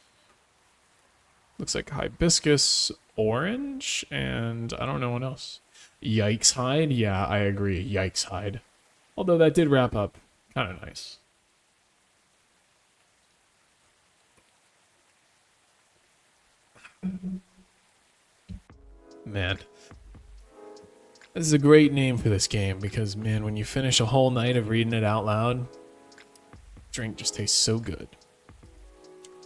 Looks like hibiscus, orange, and I don't know what else. Yikes Hyde? Yeah, I agree. Yikes Hyde. Although that did wrap up kind of nice. Man. This is a great name for this game because, man, when you finish a whole night of reading it out loud, drink just tastes so good.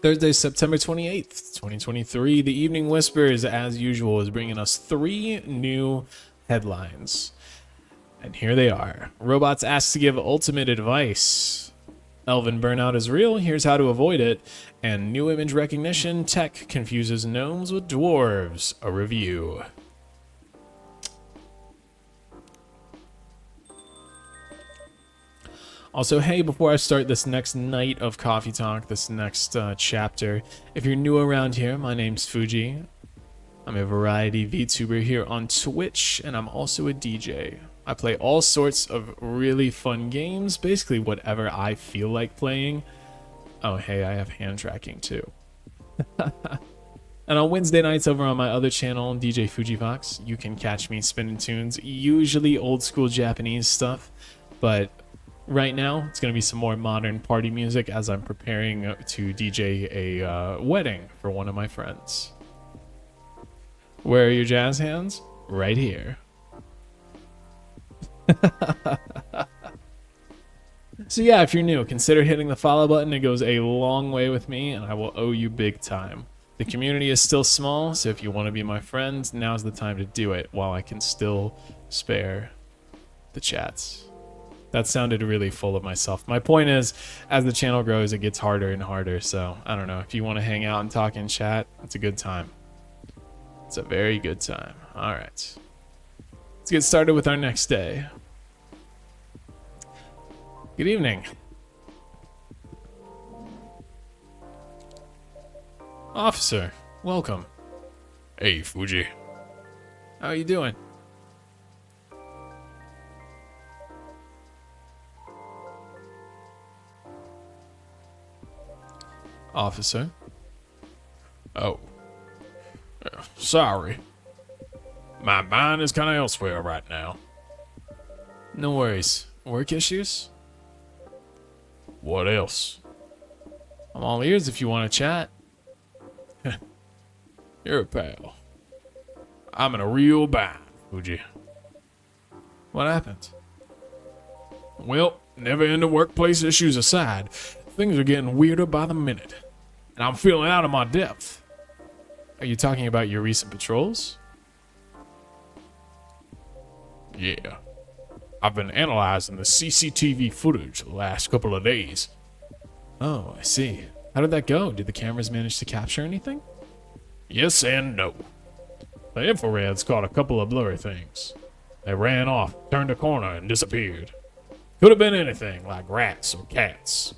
Thursday, September 28th, 2023. The Evening Whispers, as usual, is bringing us 3 new headlines. And here they are. Robots asked to give ultimate advice. Elven burnout is real, here's how to avoid it. And new image recognition tech confuses gnomes with dwarves. A review. Also, hey, before I start this next night of Coffee Talk, this next chapter, if you're new around here, my name's Fuji. I'm a variety VTuber here on Twitch, and I'm also a DJ. I play all sorts of really fun games, basically whatever I feel like playing. Oh, hey, I have hand tracking too. And on Wednesday nights over on my other channel, DJ Fujifox, you can catch me spinning tunes, usually old school Japanese stuff, but right now, it's going to be some more modern party music as I'm preparing to DJ a wedding for one of my friends. Where are your jazz hands? Right here. So yeah, if you're new, consider hitting the follow button. It goes a long way with me, and I will owe you big time. The community is still small, so if you want to be my friend, now's the time to do it while I can still spare the chats. That sounded really full of myself. My point is, as the channel grows, it gets harder and harder. So, I don't know. If you want to hang out and talk in chat, it's a good time. It's a very good time. All right. Let's get started with our next day. Good evening. Officer, welcome. Hey, Fuji. How are you doing? Officer. Oh. Sorry. My mind is kind of elsewhere right now. No worries. Work issues? What else? I'm all ears if you want to chat. You're a pal. I'm in a real bind, Fuji. What happened? Well, never-ending workplace issues aside, things are getting weirder by the minute, and I'm feeling out of my depth. Are you talking about your recent patrols? Yeah. I've been analyzing the CCTV footage the last couple of days. Oh, I see. How did that go? Did the cameras manage to capture anything? Yes and no. The infrareds caught a couple of blurry things. They ran off, turned a corner, and disappeared. Could have been anything, like rats or cats.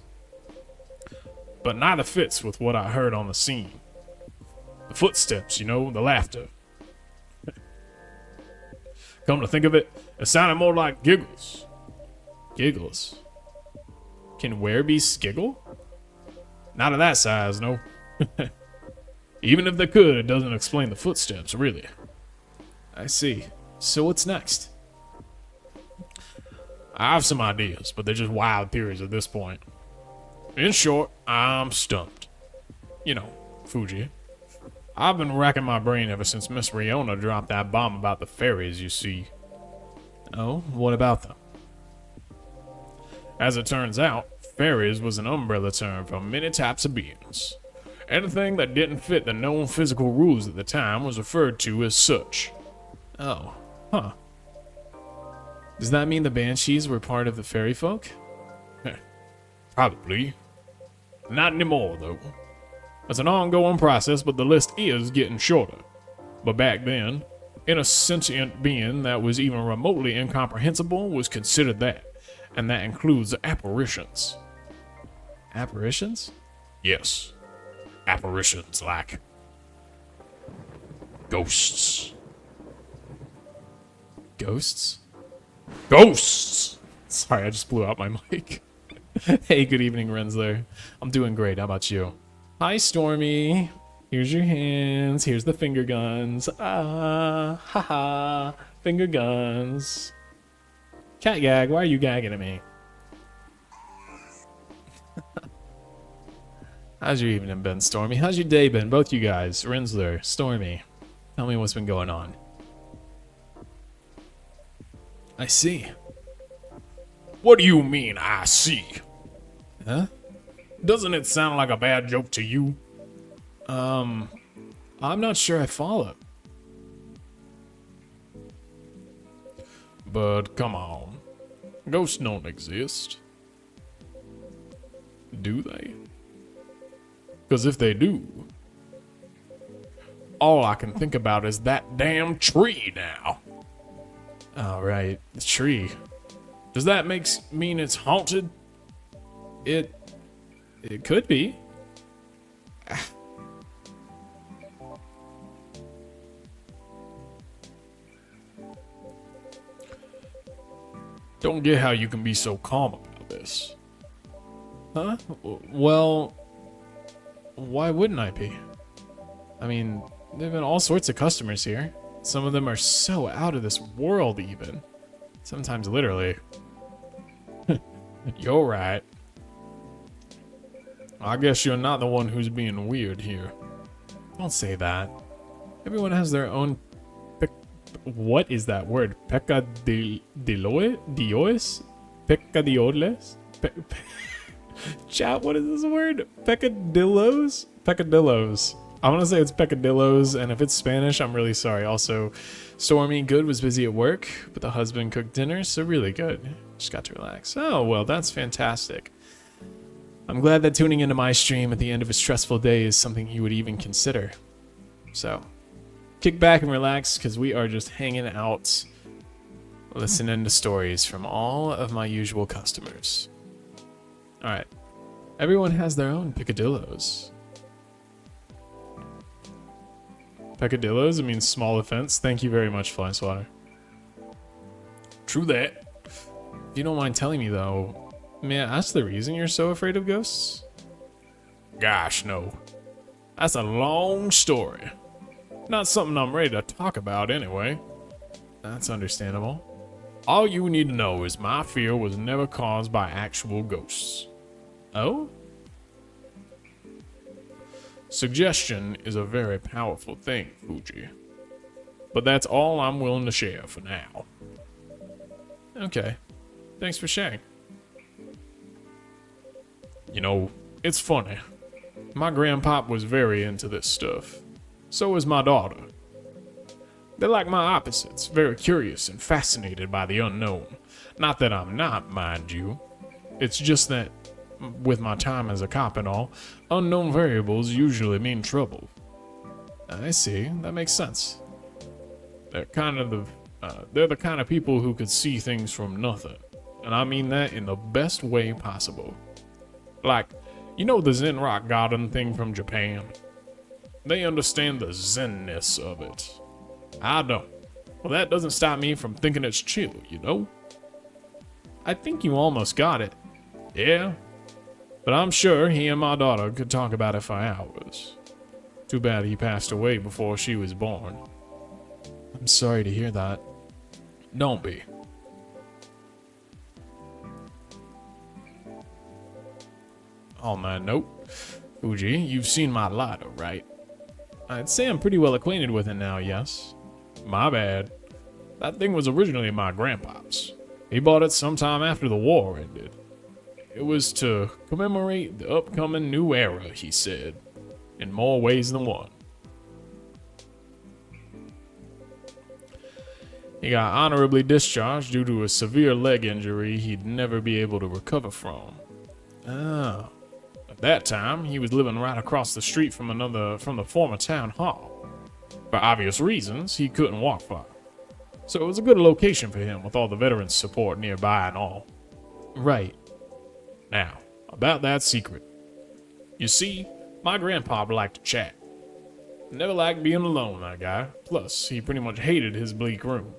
But neither fits with what I heard on the scene. The footsteps, you know, the laughter. Come to think of it, it sounded more like giggles. Giggles. Can where be skiggle? Not of that size, no. Even if they could, it doesn't explain the footsteps, really. I see. So what's next? I have some ideas, but they're just wild theories at this point. In short, I'm stumped. You know, Fuji. I've been racking my brain ever since Miss Riona dropped that bomb about the fairies, you see. Oh, what about them? As it turns out, fairies was an umbrella term for many types of beings. Anything that didn't fit the known physical rules at the time was referred to as such. Oh, huh. Does that mean the banshees were part of the fairy folk? Probably. Not anymore, though. It's an ongoing process, but the list is getting shorter. But back then, any sentient being that was even remotely incomprehensible was considered that, and that includes apparitions. Apparitions? Yes. Apparitions like ghosts. Ghosts? Ghosts! Sorry, I just blew out my mic. Hey, good evening, Rensler. I'm doing great. How about you? Hi, Stormy. Here's your hands. Here's the finger guns. Ah, haha. Finger guns. Cat gag, why are you gagging at me? How's your evening been, Stormy? How's your day been? Both you guys, Rensler, Stormy. Tell me what's been going on. I see. What do you mean, I see? Huh? Doesn't it sound like a bad joke to you? I'm not sure I follow. But come on. Ghosts don't exist. Do they? Because if they do, all I can think about is that damn tree now. Oh, right. The tree. Does that mean it's haunted? It could be. Don't get how you can be so calm about this. Huh? Well, why wouldn't I be? I mean, there have been all sorts of customers here. Some of them are so out of this world, even. Sometimes literally. You're right. I guess you're not the one who's being weird here. Don't say that. Everyone has their own... What is that word? Peccadilloes? Peccadilloles? Chat, what is this word? Peccadillos? Peccadillos. I want to say it's peccadillos, and if it's Spanish, I'm really sorry. Also, Stormy Good was busy at work, but the husband cooked dinner, so really good. Just got to relax. Oh, well, that's fantastic. I'm glad that tuning into my stream at the end of a stressful day is something you would even consider. So, kick back and relax, because we are just hanging out, listening to stories from all of my usual customers. Alright. Everyone has their own peccadillos. Peccadillos? It means small offense. Thank you very much, Fly Swatter. True that. If you don't mind telling me, though, may I ask the reason you're so afraid of ghosts? Gosh, no. That's a long story. Not something I'm ready to talk about anyway. That's understandable. All you need to know is my fear was never caused by actual ghosts. Oh? Suggestion is a very powerful thing, Fuji. But that's all I'm willing to share for now. Okay. Thanks for sharing. You know, it's funny. My grandpop was very into this stuff. So is my daughter. They're like my opposites, very curious and fascinated by the unknown. Not that I'm not, mind you. It's just that, with my time as a cop and all, unknown variables usually mean trouble. I see. That makes sense. They're the kind of people who could see things from nothing. And I mean that in the best way possible. Like, you know the Zen rock garden thing from Japan? They understand the Zen-ness of it. I don't. Well, that doesn't stop me from thinking it's chill, you know? I think you almost got it. Yeah, but I'm sure he and my daughter could talk about it for hours. Too bad he passed away before she was born. I'm sorry to hear that. Don't be. On that note, Fuji, you've seen my lighter, right? I'd say I'm pretty well acquainted with it now, yes. My bad. That thing was originally my grandpa's. He bought it sometime after the war ended. It was to commemorate the upcoming new era, he said, in more ways than one. He got honorably discharged due to a severe leg injury he'd never be able to recover from. Oh. At that time, he was living right across the street from the former town hall. For obvious reasons, he couldn't walk far. So it was a good location for him with all the veterans' support nearby and all. Right. Now, about that secret. You see, my grandpa liked to chat. Never liked being alone, that guy. Plus, he pretty much hated his bleak room.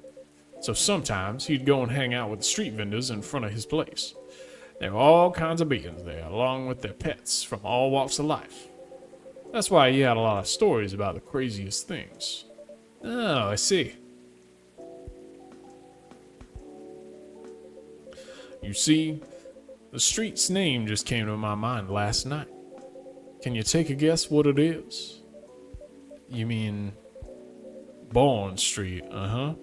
So sometimes he'd go and hang out with the street vendors in front of his place. There were all kinds of beings there, along with their pets from all walks of life. That's why he had a lot of stories about the craziest things. Oh, I see. You see, the street's name just came to my mind last night. Can you take a guess what it is? You mean... Bourne Street, It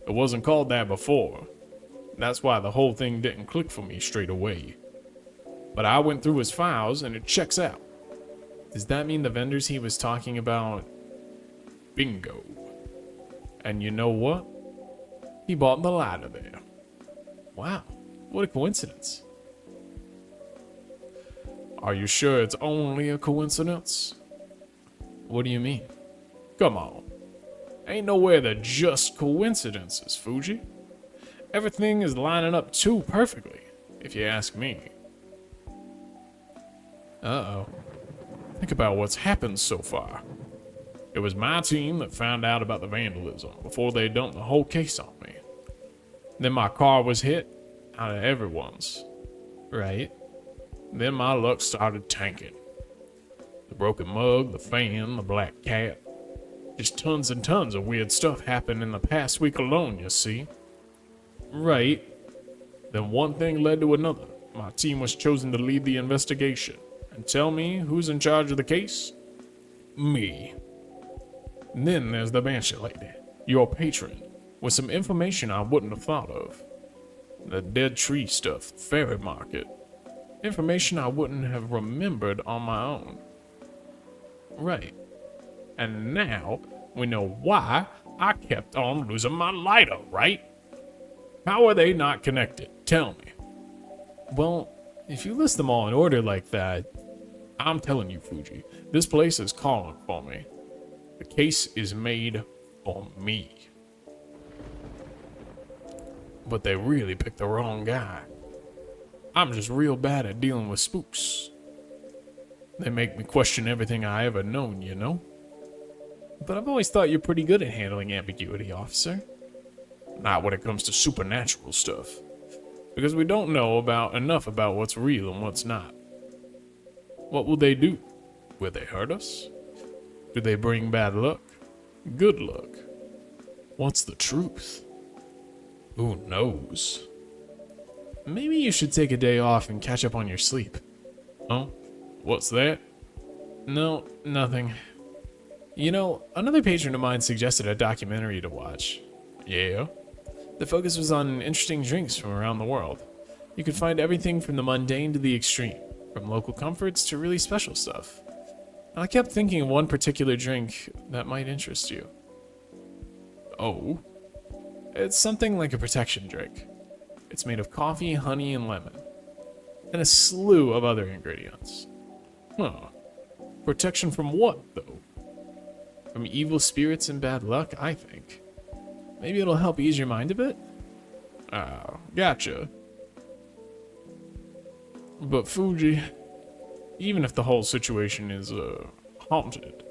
wasn't called that before. That's why the whole thing didn't click for me straight away. But I went through his files and it checks out. Does that mean the vendors he was talking about? Bingo. And you know what? He bought the lighter there. Wow, what a coincidence. Are you sure it's only a coincidence? What do you mean? Come on. Ain't nowhere they're just coincidences, Fuji. Everything is lining up too perfectly, if you ask me. Uh-oh. Think about what's happened so far. It was my team that found out about the vandalism before they dumped the whole case on me. Then my car was hit, out of everyone's. Right. Then my luck started tanking. The broken mug, the fan, the black cat. Just tons and tons of weird stuff happened in the past week alone, you see. Right. Then one thing led to another. My team was chosen to lead the investigation. And tell me who's in charge of the case? Me. And then there's the Banshee Lady, your patron, with some information I wouldn't have thought of. The dead tree stuff, the fairy market. Information I wouldn't have remembered on my own. Right. And now we know why I kept on losing my lighter, right? How are they not connected? Tell me. Well, if you list them all in order like that... I'm telling you, Fuji, this place is calling for me. The case is made for me. But they really picked the wrong guy. I'm just real bad at dealing with spooks. They make me question everything I ever known, you know? But I've always thought you're pretty good at handling ambiguity, officer. Not when it comes to supernatural stuff. Because we don't know enough about what's real and what's not. What will they do? Will they hurt us? Do they bring bad luck? Good luck? What's the truth? Who knows? Maybe you should take a day off and catch up on your sleep. Huh? What's that? No, nothing. You know, another patron of mine suggested a documentary to watch. Yeah? The focus was on interesting drinks from around the world. You could find everything from the mundane to the extreme, from local comforts to really special stuff. I kept thinking of one particular drink that might interest you. Oh? It's something like a protection drink. It's made of coffee, honey, and lemon, and a slew of other ingredients. Huh. Protection from what, though? From evil spirits and bad luck, I think. Maybe it'll help ease your mind a bit? Ah, gotcha. But Fuji, even if the whole situation is, haunted,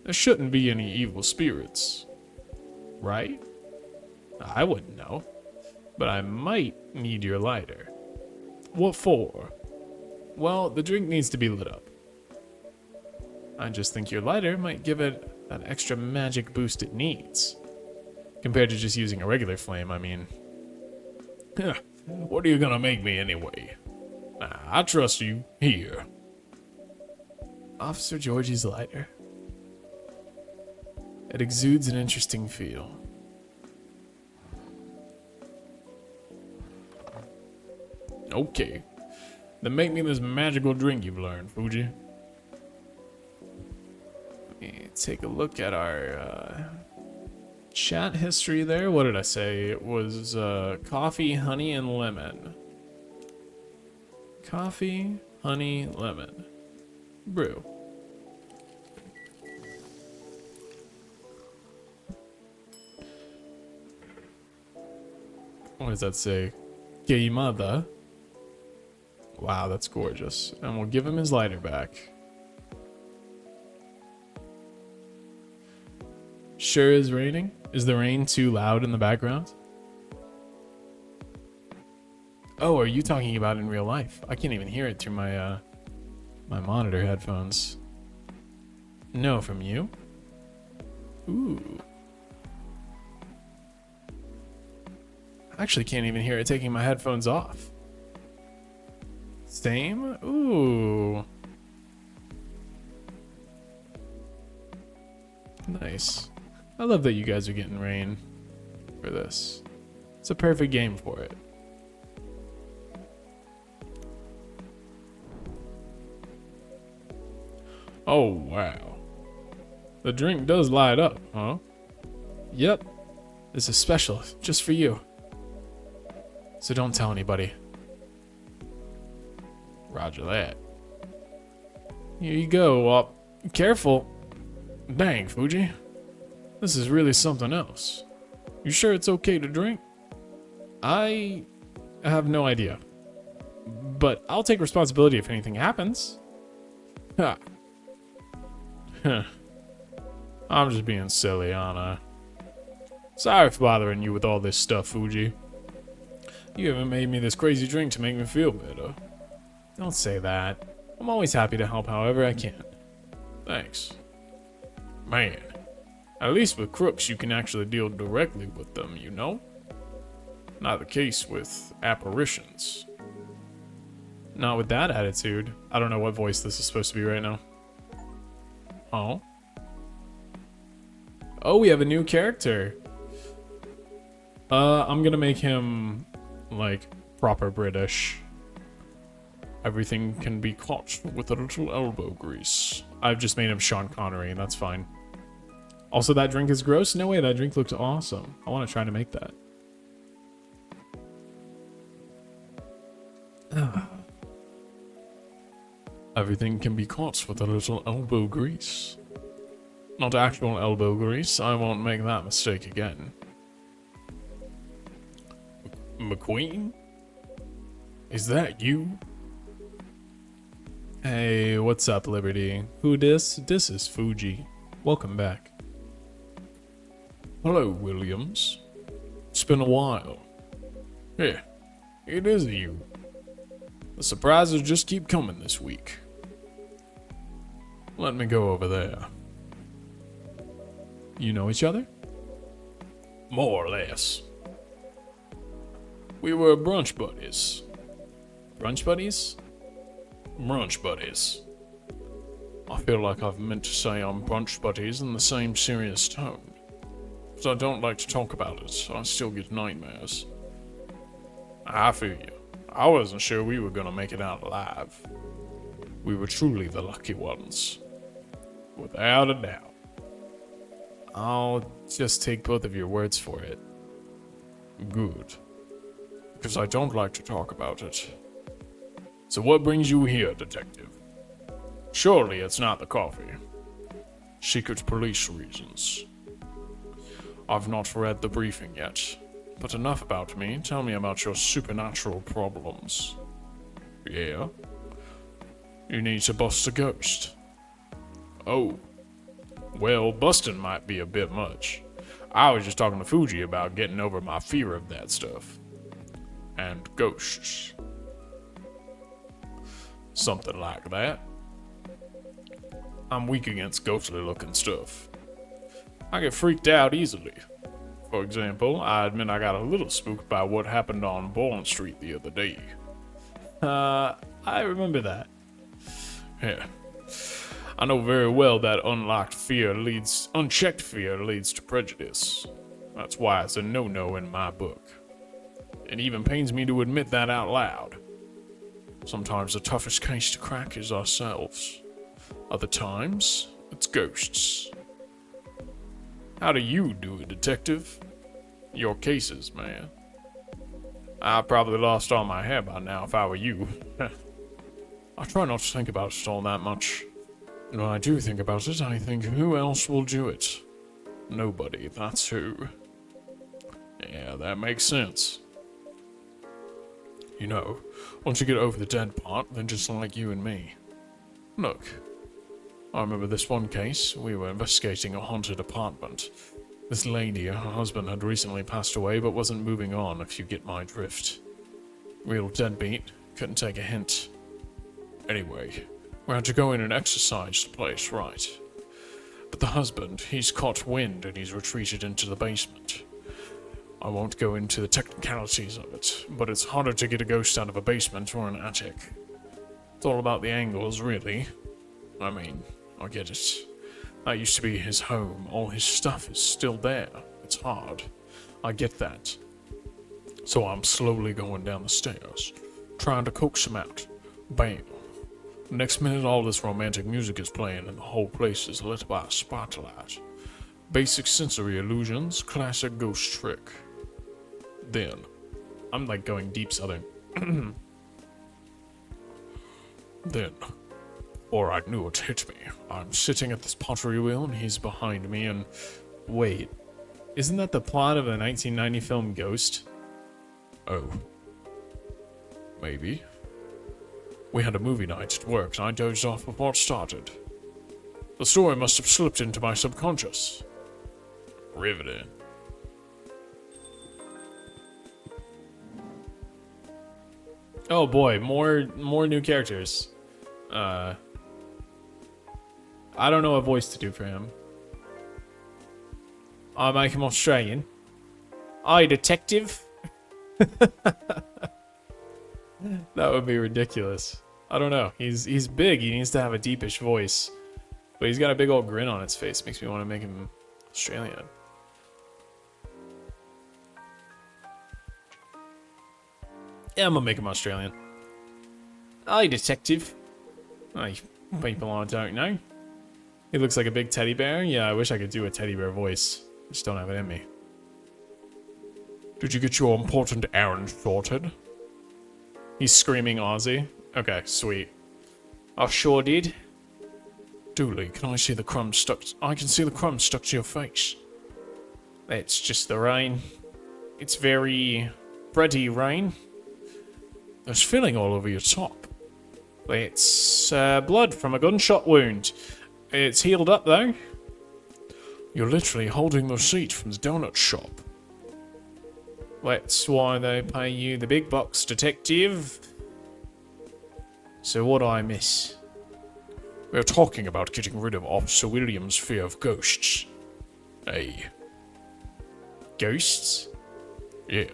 there shouldn't be any evil spirits. right? I wouldn't know, but I might need your lighter. What for? Well, the drink needs to be lit up. I just think your lighter might give it that extra magic boost it needs. Compared to just using a regular flame, I mean. What are you gonna make me anyway? Nah, I trust you. Here. Officer Georgie's lighter. It exudes an interesting feel. Okay. Then make me this magical drink you've learned, Fuji. Let me take a look at our chat history there. What did I say? It was coffee, honey, and lemon. Coffee, honey, lemon. Brew. What does that say? Queimada. Wow, that's gorgeous. And we'll give him his lighter back. Sure is raining? Is the rain too loud in the background? Oh, are you talking about in real life? I can't even hear it through my my monitor headphones. No, from you? Ooh. I actually can't even hear it taking my headphones off. Same? Ooh. Nice. I love that you guys are getting rain for this. It's a perfect game for it. Oh, wow. The drink does light up, huh? Yep. This is special, just for you. So don't tell anybody. Roger that. Here you go. Careful. Dang, Fuji. This is really something else. You sure it's okay to drink? I have no idea. But I'll take responsibility if anything happens. Ha. Huh. I'm just being silly, aren't I? Sorry for bothering you with all this stuff, Fuji. You haven't made me this crazy drink to make me feel better. Don't say that. I'm always happy to help however I can. Thanks. Man, at least with crooks you can actually deal directly with them, you know? Not the case with apparitions. Not with that attitude. I don't know what voice this is supposed to be right now. Oh? Oh, we have a new character. I'm gonna make him, like, proper British. Everything can be caught with a little elbow grease. I've just made him Sean Connery, and that's fine. Also, that drink is gross? No way, that drink looks awesome. I want to try to make that. Everything can be caught with a little elbow grease. Not actual elbow grease, I won't make that mistake again. McQueen? Is that you? Hey, what's up, Liberty? Who dis? This is Fuji. Welcome back. Hello, Williams. It's been a while. Yeah, it is you. The surprises just keep coming this week. Let me go over there. You know each other? More or less. We were brunch buddies. Brunch buddies? Brunch buddies. I feel like I've meant to say I'm brunch buddies in the same serious tone. But I don't like to talk about it, so I still get nightmares. I feel you. I wasn't sure we were gonna make it out alive. We were truly the lucky ones. Without a doubt. I'll just take both of your words for it. Good. Because I don't like to talk about it. So what brings you here, detective? Surely it's not the coffee. Secret police reasons. I've not read the briefing yet, but enough about me. Tell me about your supernatural problems. Yeah? You need to bust a ghost. Oh. Well, busting might be a bit much. I was just talking to Fuji about getting over my fear of that stuff. And ghosts. Something like that. I'm weak against ghostly looking stuff. I get freaked out easily. For example, I admit I got a little spooked by what happened on Bourne Street the other day. I remember that. Yeah. I know very well that unchecked fear leads to prejudice. That's why it's a no-no in my book. It even pains me to admit that out loud. Sometimes the toughest case to crack is ourselves. Other times, it's ghosts. How do you do it, detective? Your cases, man. I probably lost all my hair by now if I were you. I try not to think about it all that much. When I do think about it, I think, who else will do it? Nobody, that's who. Yeah, that makes sense. You know, once you get over the dead part, then just like you and me. Look, I remember this one case. We were investigating a haunted apartment. This lady, her husband had recently passed away but wasn't moving on, if you get my drift. Real deadbeat, couldn't take a hint. Anyway, we had to go in and exorcise the place, right? But the husband, he's caught wind and he's retreated into the basement. I won't go into the technicalities of it, but it's harder to get a ghost out of a basement or an attic. It's all about the angles, really. I mean, I get it. That used to be his home. All his stuff is still there. It's hard. I get that. So I'm slowly going down the stairs, trying to coax him out. Bam. Next minute, all this romantic music is playing and the whole place is lit by a spotlight. Basic sensory illusions, classic ghost trick. Then, I'm like going deep southern. Then, or I knew it hit me. I'm sitting at this pottery wheel and he's behind me and... Wait, isn't that the plot of a 1990 film Ghost? Oh. Maybe. We had a movie night at work and I dozed off before it started. The story must have slipped into my subconscious. Riveting. Oh boy, more new characters. I don't know what voice to do for him. I'll make him Australian. Aye, detective. That would be ridiculous. I don't know. He's big. He needs to have a deepish voice, but he's got a big old grin on his face. Makes me want to make him Australian. Yeah, I'm gonna make him Australian. Aye, detective. Aye, people I don't know. He looks like a big teddy bear. Yeah, I wish I could do a teddy bear voice. Just don't have it in me. Did you get your important errand sorted? He's screaming Aussie. Okay, sweet. I sure did. Dooley, can I see the crumbs stuck? I can see the crumbs stuck to your face. It's just the rain. It's very bready rain. There's filling all over your top. It's blood from a gunshot wound. It's healed up though. You're literally holding the receipt from the donut shop. That's why they pay you the big bucks, detective. So what do I miss? We're talking about getting rid of Officer Williams' fear of ghosts. Hey. Ghosts? Yeah.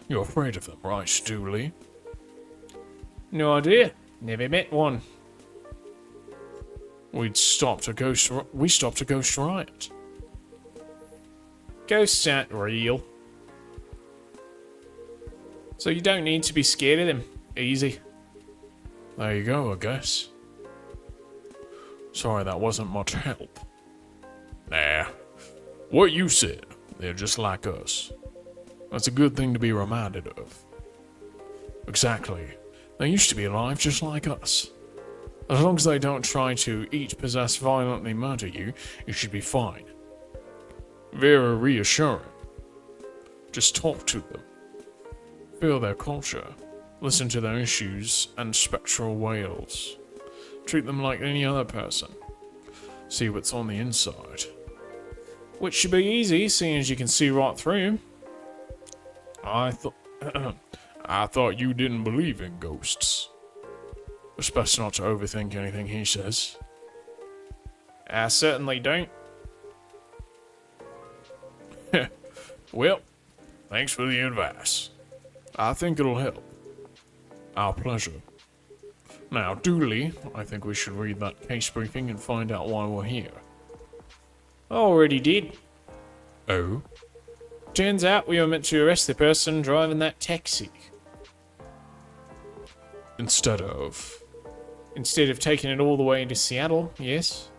You're afraid of them, right, Dooley? No idea. Never met one. We stopped a ghost riot. Ghosts aren't real. So you don't need to be scared of them. Easy. There you go, I guess. Sorry that wasn't much help. Nah. What you said, they're just like us. That's a good thing to be reminded of. Exactly. They used to be alive just like us. As long as they don't try to eat, possess, violently murder you, you should be fine. Very reassuring. Just talk to them. Feel their culture. Listen to their issues and spectral wails. Treat them like any other person. See what's on the inside. Which should be easy, seeing as you can see right through. I thought... I thought you didn't believe in ghosts. It's best not to overthink anything he says. I certainly don't. Well, thanks for the advice. I think it'll help. Our pleasure. Now, Dooley, I think we should read that case briefing and find out why we're here. Already did. Oh? Turns out we were meant to arrest the person driving that taxi. Instead of taking it all the way to Seattle, yes.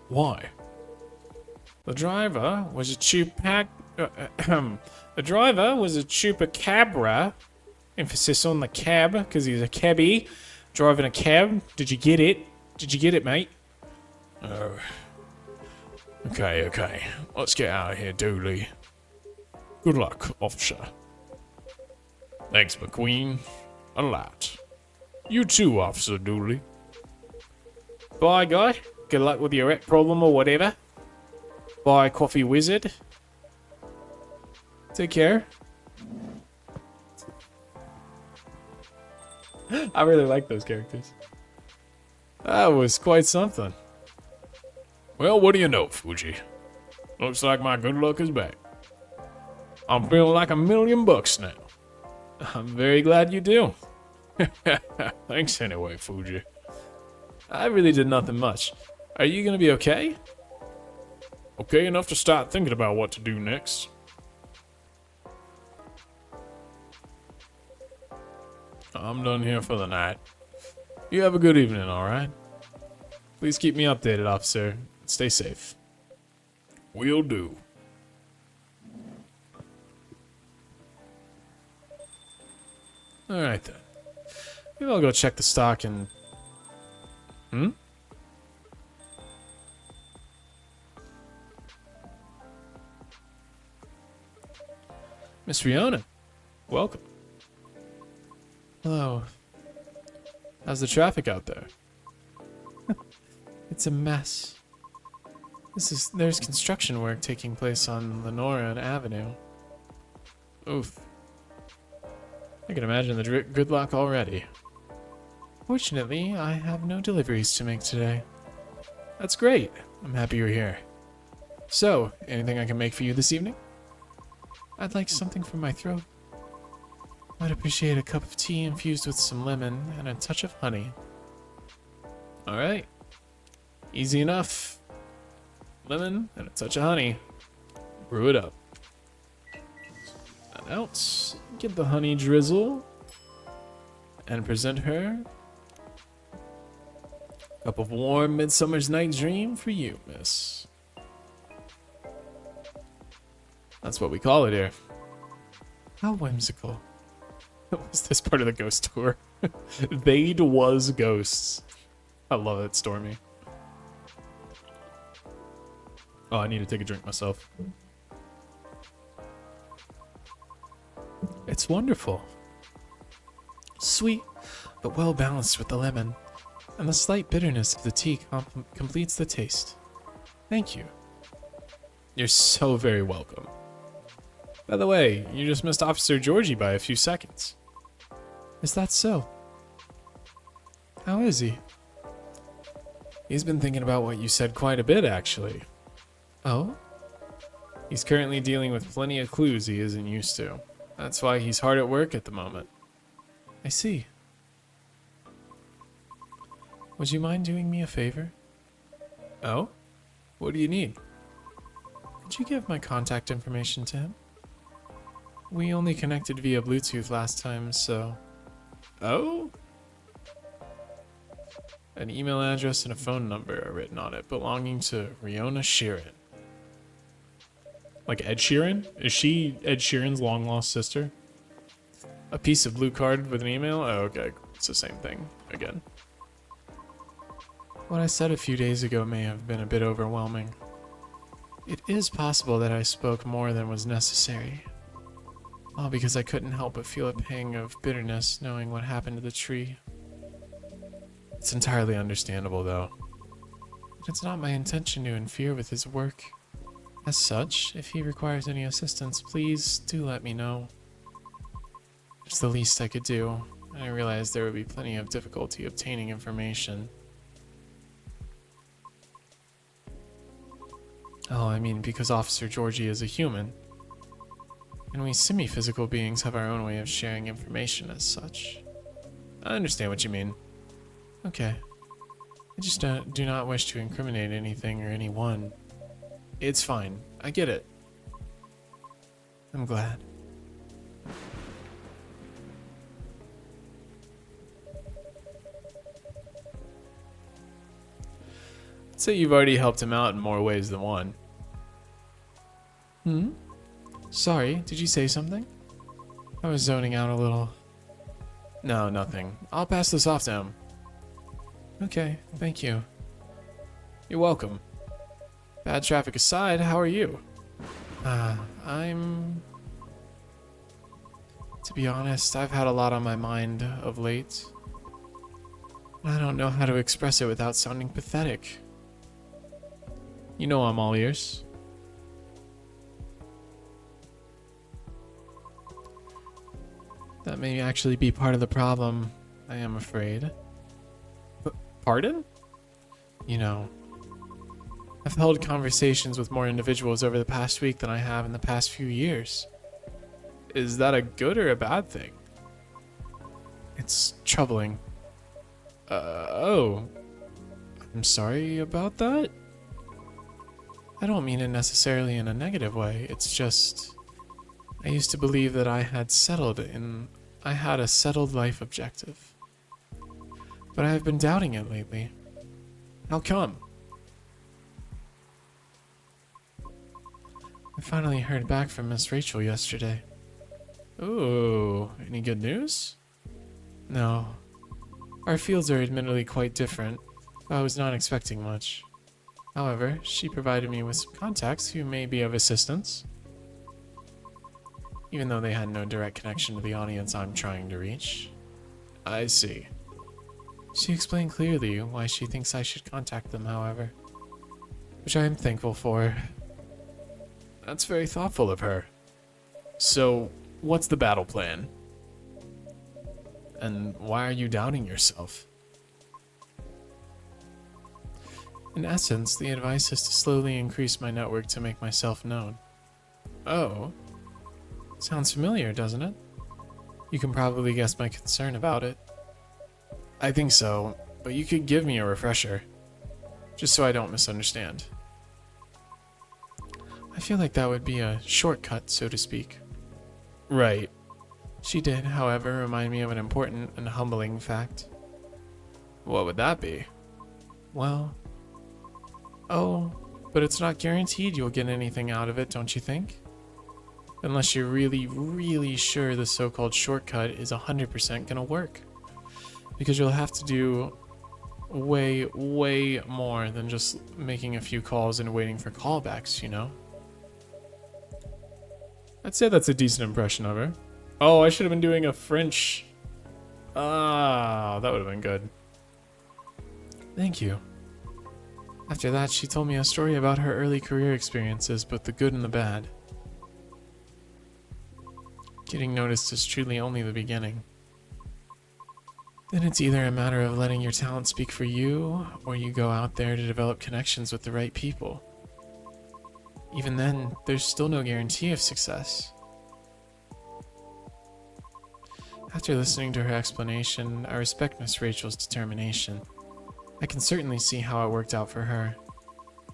Why? The driver was a chupacabra. Emphasis on the cab, because he's a cabbie driving a cab. Did you get it? Did you get it, mate? Oh. Okay. Let's get out of here, Dooley. Good luck, officer. Thanks, McQueen. A lot. You too, Officer Dooley. Bye, guy. Good luck with your rep problem or whatever. Bye, Coffee Wizard. Take care. I really like those characters. That was quite something. Well, what do you know, Fuji? Looks like my good luck is back. I'm feeling like $1,000,000 now. I'm very glad you do. Thanks anyway, Fuji. I really did nothing much. Are you gonna be okay? Okay enough to start thinking about what to do next. I'm done here for the night. You have a good evening, alright? Please keep me updated, officer. Stay safe. Will do. Alright then. Maybe I'll go check the stock and... Miss Riona, welcome. Hello. How's the traffic out there? It's a mess. There's construction work taking place on Lenora Avenue. Oof. I can imagine the good luck already. Fortunately, I have no deliveries to make today. That's great. I'm happy you're here. So, anything I can make for you this evening? I'd like something for my throat. I'd appreciate a cup of tea infused with some lemon and a touch of honey. Alright. Easy enough. Lemon and a touch of honey. Brew it up. That out. Get the honey drizzle. And present her. Cup of warm midsummer's night dream for you, miss. That's what we call it here. How whimsical. Was this part of the ghost tour? They'd was ghosts. I love it, Stormy. Oh, I need to take a drink myself. It's wonderful. Sweet, but well balanced with the lemon. And the slight bitterness of the tea completes the taste. Thank you. You're so very welcome. By the way, you just missed Officer Georgie by a few seconds. Is that so? How is he? He's been thinking about what you said quite a bit, actually. Oh? He's currently dealing with plenty of clues he isn't used to. That's why he's hard at work at the moment. I see. Would you mind doing me a favor? Oh? What do you need? Could you give my contact information to him? We only connected via Bluetooth last time, so... Oh? An email address and a phone number are written on it, belonging to Riona Sheeran. Like Ed Sheeran? Is she Ed Sheeran's long-lost sister? A piece of blue card with an email? Oh, okay. It's the same thing. Again. What I said a few days ago may have been a bit overwhelming. It is possible that I spoke more than was necessary. All because I couldn't help but feel a pang of bitterness knowing what happened to the tree. It's entirely understandable, though. but it's not my intention to interfere with his work. As such, if he requires any assistance, please do let me know. It's the least I could do. I realized there would be plenty of difficulty obtaining information. Oh, I mean, because Officer Georgie is a human. And we semi-physical beings have our own way of sharing information as such. I understand what you mean. Okay. I just do not wish to incriminate anything or anyone. It's fine. I get it. I'm glad. I'd say you've already helped him out in more ways than one. Hmm? Sorry, did you say something? I was zoning out a little. No, nothing. I'll pass this off to him. Okay, thank you. You're welcome. Bad traffic aside, how are you? To be honest, I've had a lot on my mind of late. I don't know how to express it without sounding pathetic. You know I'm all ears. That may actually be part of the problem, I am afraid. Pardon? You know, I've held conversations with more individuals over the past week than I have in the past few years. Is that a good or a bad thing? It's troubling. Oh. I'm sorry about that? I don't mean it necessarily in a negative way. It's just, I used to believe that I had a settled life objective. But I have been doubting it lately. How come? I finally heard back from Miss Rachel yesterday. Ooh, any good news? No. Our fields are admittedly quite different, but I was not expecting much. However, she provided me with some contacts who may be of assistance, even though they had no direct connection to the audience I'm trying to reach. I see. She explained clearly why she thinks I should contact them, however, which I am thankful for. That's very thoughtful of her. So, what's the battle plan? And why are you doubting yourself? In essence, the advice is to slowly increase my network to make myself known. Oh. Sounds familiar, doesn't it? You can probably guess my concern about it. I think so, but you could give me a refresher, just so I don't misunderstand. I feel like that would be a shortcut, so to speak. Right. She did, however, remind me of an important and humbling fact. What would that be? Well... Oh, but it's not guaranteed you'll get anything out of it, don't you think? Unless you're really, really sure the so-called shortcut is 100% gonna work. Because you'll have to do way, way more than just making a few calls and waiting for callbacks, you know? I'd say that's a decent impression of her. Oh, I should have been doing a French. Ah, that would have been good. Thank you. After that, she told me a story about her early career experiences, both the good and the bad. Getting noticed is truly only the beginning. Then it's either a matter of letting your talent speak for you, or you go out there to develop connections with the right people. Even then, there's still no guarantee of success. After listening to her explanation, I respect Miss Rachel's determination. I can certainly see how it worked out for her.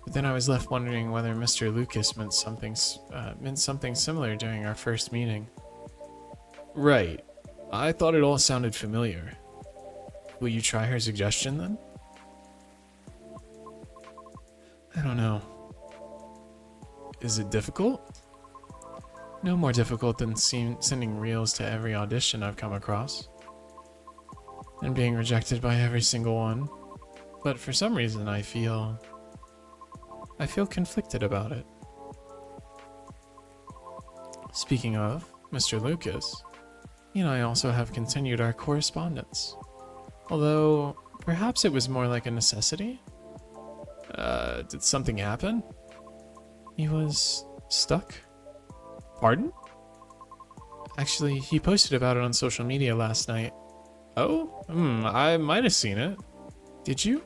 But then I was left wondering whether Mr. Lucas meant something similar during our first meeting. Right. I thought it all sounded familiar. Will you try her suggestion then? I don't know. Is it difficult? No more difficult than sending reels to every audition I've come across. And being rejected by every single one. But for some reason I feel conflicted about it. Speaking of Mr. Lucas, he and I also have continued our correspondence. Although, perhaps it was more like a necessity? Did something happen? He was stuck? Pardon? Actually, he posted about it on social media last night. Oh? I might have seen it. Did you?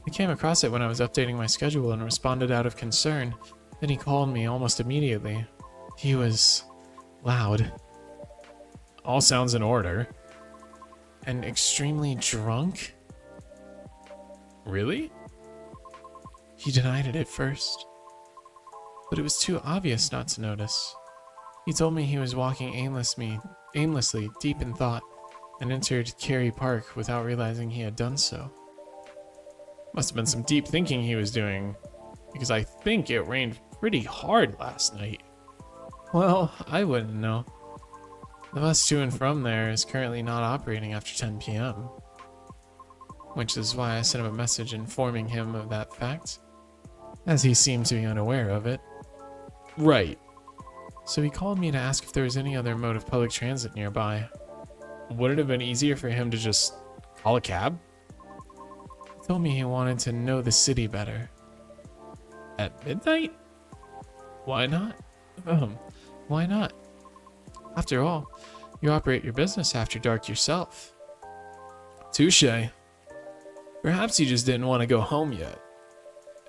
I came across it when I was updating my schedule and responded out of concern. Then he called me almost immediately. He was loud. All sounds in order. And extremely drunk? Really? He denied it at first. But it was too obvious not to notice. He told me he was walking aimlessly, deep in thought, and entered Cary Park without realizing he had done so. Must have been some deep thinking he was doing, because I think it rained pretty hard last night. Well, I wouldn't know. The bus to and from there is currently not operating after 10 p.m. Which is why I sent him a message informing him of that fact, as he seemed to be unaware of it. Right. So he called me to ask if there was any other mode of public transit nearby. Would it have been easier for him to just call a cab? He told me he wanted to know the city better. At midnight? Why not? Why not? After all, you operate your business after dark yourself. Touché. Perhaps he just didn't want to go home yet.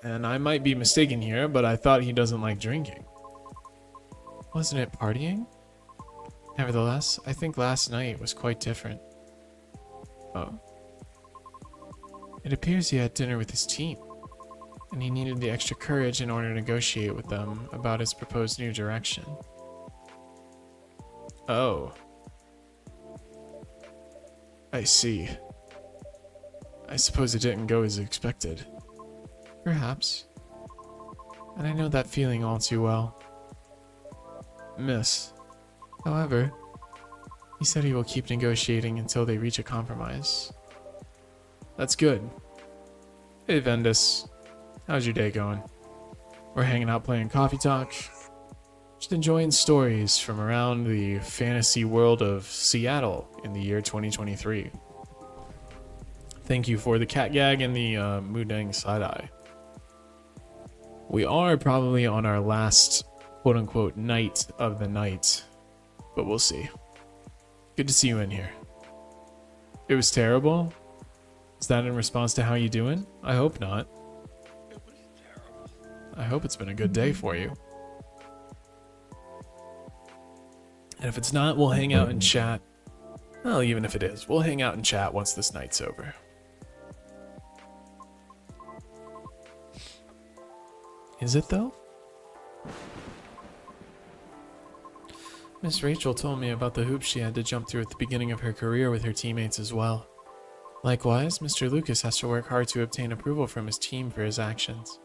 And I might be mistaken here, but I thought he doesn't like drinking. Wasn't it partying? Nevertheless, I think last night was quite different. Oh. It appears he had dinner with his team, and he needed the extra courage in order to negotiate with them about his proposed new direction. Oh. I see. I suppose it didn't go as expected. Perhaps. And I know that feeling all too well. Miss. However, he said he will keep negotiating until they reach a compromise. That's good. Hey, Vendus. How's your day going? We're hanging out playing Coffee Talk. Just enjoying stories from around the fantasy world of Seattle in the year 2023. Thank you for the cat gag and the Mudang side-eye. We are probably on our last quote-unquote night of the night, but we'll see. Good to see you in here. It was terrible? Is that in response to how you doing? I hope not. It was terrible. I hope it's been a good day for you. And if it's not, we'll hang out and chat. Well, even if it is, we'll hang out and chat once this night's over. Is it though? Miss Rachel told me about the hoops she had to jump through at the beginning of her career with her teammates as well. Likewise, Mr. Lucas has to work hard to obtain approval from his team for his actions.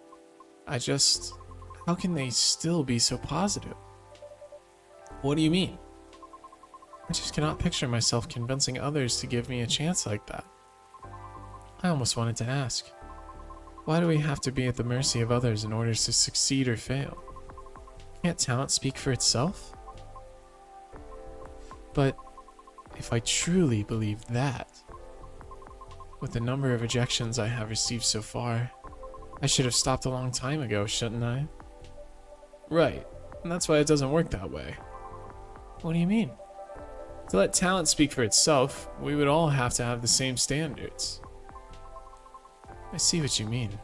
How can they still be so positive? What do you mean? I just cannot picture myself convincing others to give me a chance like that. I almost wanted to ask, why do we have to be at the mercy of others in order to succeed or fail? Can't talent speak for itself? But if I truly believed that, with the number of ejections I have received so far, I should have stopped a long time ago, shouldn't I? Right, and that's why it doesn't work that way. What do you mean? To let talent speak for itself, we would all have to have the same standards. I see what you mean.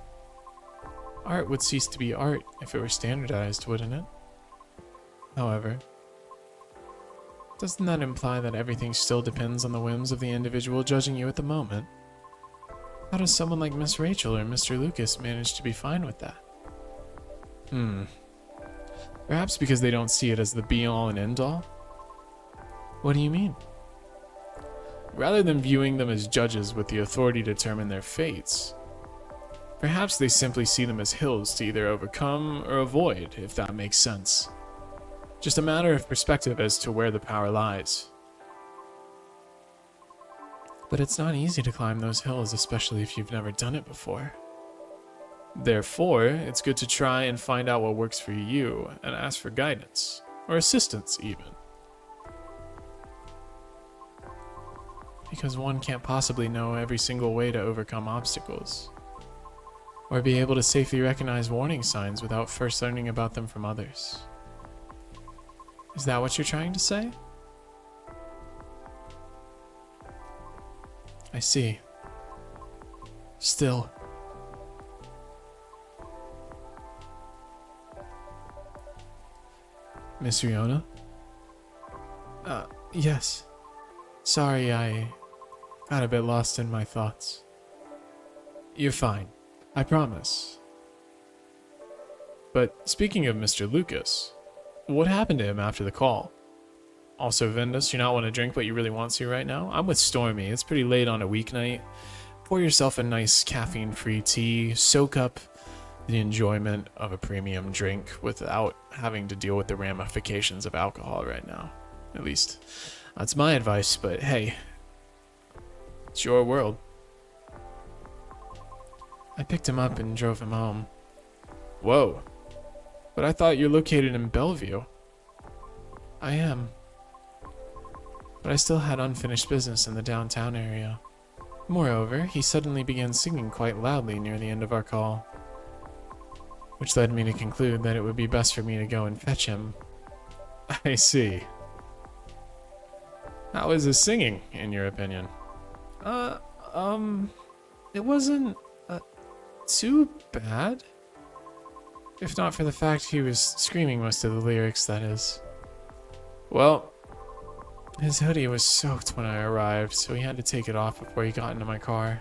Art would cease to be art if it were standardized, wouldn't it? However, doesn't that imply that everything still depends on the whims of the individual judging you at the moment? How does someone like Miss Rachel or Mr. Lucas manage to be fine with that? Perhaps because they don't see it as the be-all and end-all? What do you mean? Rather than viewing them as judges with the authority to determine their fates, perhaps they simply see them as hills to either overcome or avoid, if that makes sense. Just a matter of perspective as to where the power lies. But it's not easy to climb those hills, especially if you've never done it before. Therefore, it's good to try and find out what works for you and ask for guidance, or assistance even. Because one can't possibly know every single way to overcome obstacles. or be able to safely recognize warning signs without first learning about them from others. Is that what you're trying to say? I see. Still. Miss Riona? Yes. Sorry, I got a bit lost in my thoughts. You're fine. I promise. But speaking of Mr. Lucas, what happened to him after the call? Also, Ventus, you not want to drink what you really want to right now? I'm with Stormy. It's pretty late on a weeknight. Pour yourself a nice caffeine-free tea. Soak up the enjoyment of a premium drink without having to deal with the ramifications of alcohol right now. At least, that's my advice, but hey, it's your world. I picked him up and drove him home. Whoa. But I thought you're located in Bellevue. I am. But I still had unfinished business in the downtown area. Moreover, he suddenly began singing quite loudly near the end of our call, which led me to conclude that it would be best for me to go and fetch him. I see. How is his singing, in your opinion? It wasn't too bad. If not for the fact he was screaming most of the lyrics, that is. Well, his hoodie was soaked when I arrived, so he had to take it off before he got into my car.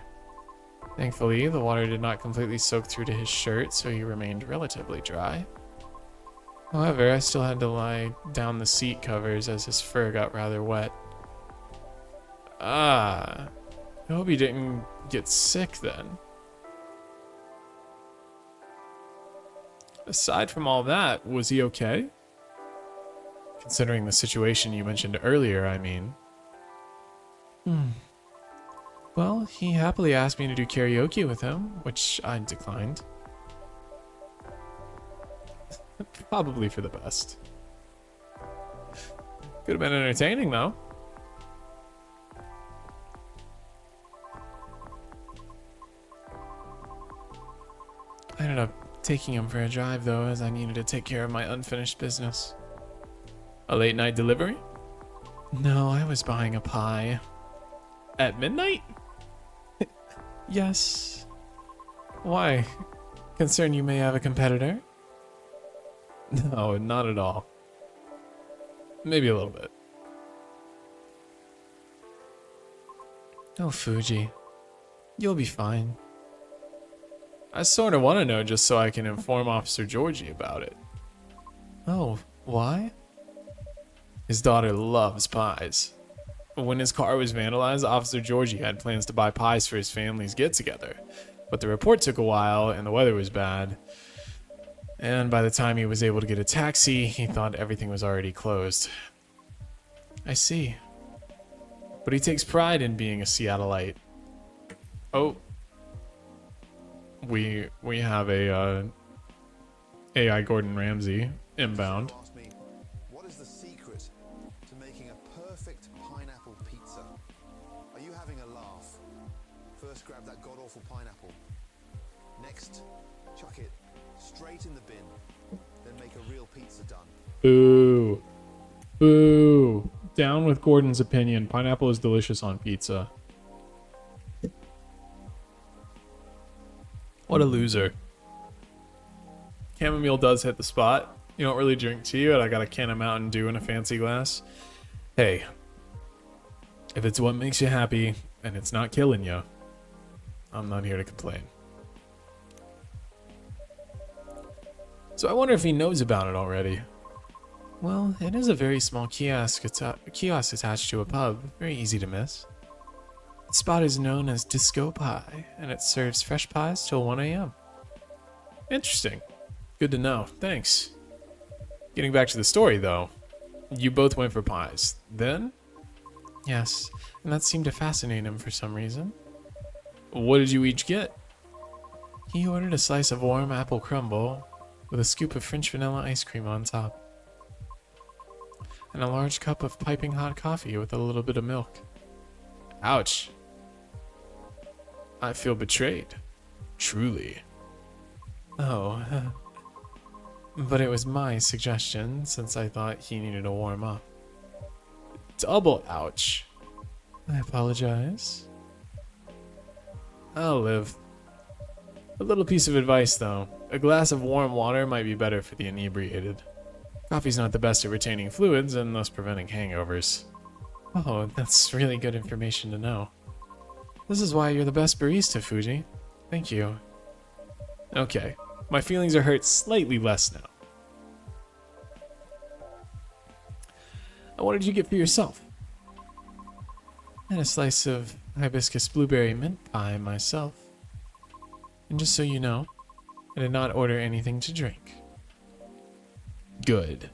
Thankfully, the water did not completely soak through to his shirt, so he remained relatively dry. However, I still had to lie down the seat covers as his fur got rather wet. I hope he didn't get sick then. Aside from all that, was he okay? Considering the situation you mentioned earlier, I mean. Well, he happily asked me to do karaoke with him, which I declined. Probably for the best. Could have been entertaining, though. I ended up taking him for a drive, though, as I needed to take care of my unfinished business. A late night delivery? No, I was buying a pie. At midnight? Yes. Why? Concerned you may have a competitor? No, not at all. Maybe a little bit. Oh, Fuji. You'll be fine. I sort of want to know just so I can inform Officer Georgie about it. Oh, why? His daughter loves pies. When his car was vandalized, Officer Georgie had plans to buy pies for his family's get-together. But the report took a while and the weather was bad. And by the time he was able to get a taxi, he thought everything was already closed. I see. But he takes pride in being a Seattleite. Oh. We have a AI Gordon Ramsay inbound. Ask me, what is the secret to making a perfect pineapple pizza? Are you having a laugh? First grab that god-awful pineapple. Next, chuck it straight in the bin. Then make a real pizza done. Boo. Boo. Down with Gordon's opinion. Pineapple is delicious on pizza. What a loser. Chamomile does hit the spot. You don't really drink tea, but I got a can of Mountain Dew in a fancy glass. Hey, if it's what makes you happy and it's not killing you, I'm not here to complain. So I wonder if he knows about it already. Well, it is a very small kiosk attached to a pub. Very easy to miss. The spot is known as Disco Pie, and it serves fresh pies till 1 a.m. Interesting. Good to know. Thanks. Getting back to the story, though. You both went for pies. Then? Yes, and that seemed to fascinate him for some reason. What did you each get? He ordered a slice of warm apple crumble with a scoop of French vanilla ice cream on top. And a large cup of piping hot coffee with a little bit of milk. Ouch. I feel betrayed. Truly. Oh, but it was my suggestion since I thought he needed to warm up. Double ouch. I apologize. I'll live. A little piece of advice though. A glass of warm water might be better for the inebriated. Coffee's not the best at retaining fluids and thus preventing hangovers. Oh, that's really good information to know. This is why you're the best barista, Fuji. Thank you. Okay, my feelings are hurt slightly less now. And what did you get for yourself? And a slice of hibiscus blueberry mint pie myself. And just so you know, I did not order anything to drink. Good.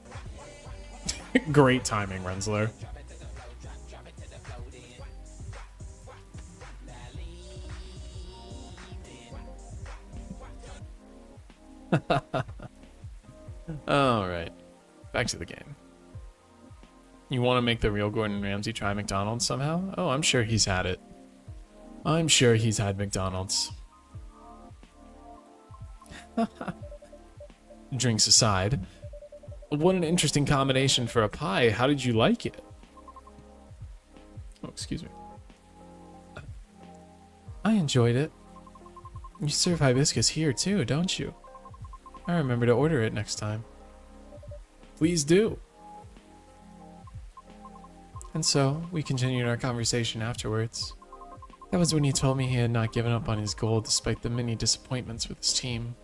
Great timing, Rensler. Alright, back to the game. You want to make the real Gordon Ramsay try McDonald's somehow? Oh, I'm sure he's had it. I'm sure he's had McDonald's. Drinks aside, what an interesting combination for a pie. How did you like it? Oh, excuse me. I enjoyed it. You serve hibiscus here too, don't you? I remember to order it next time. Please do. And so, we continued our conversation afterwards. That was when he told me he had not given up on his goal despite the many disappointments with his team.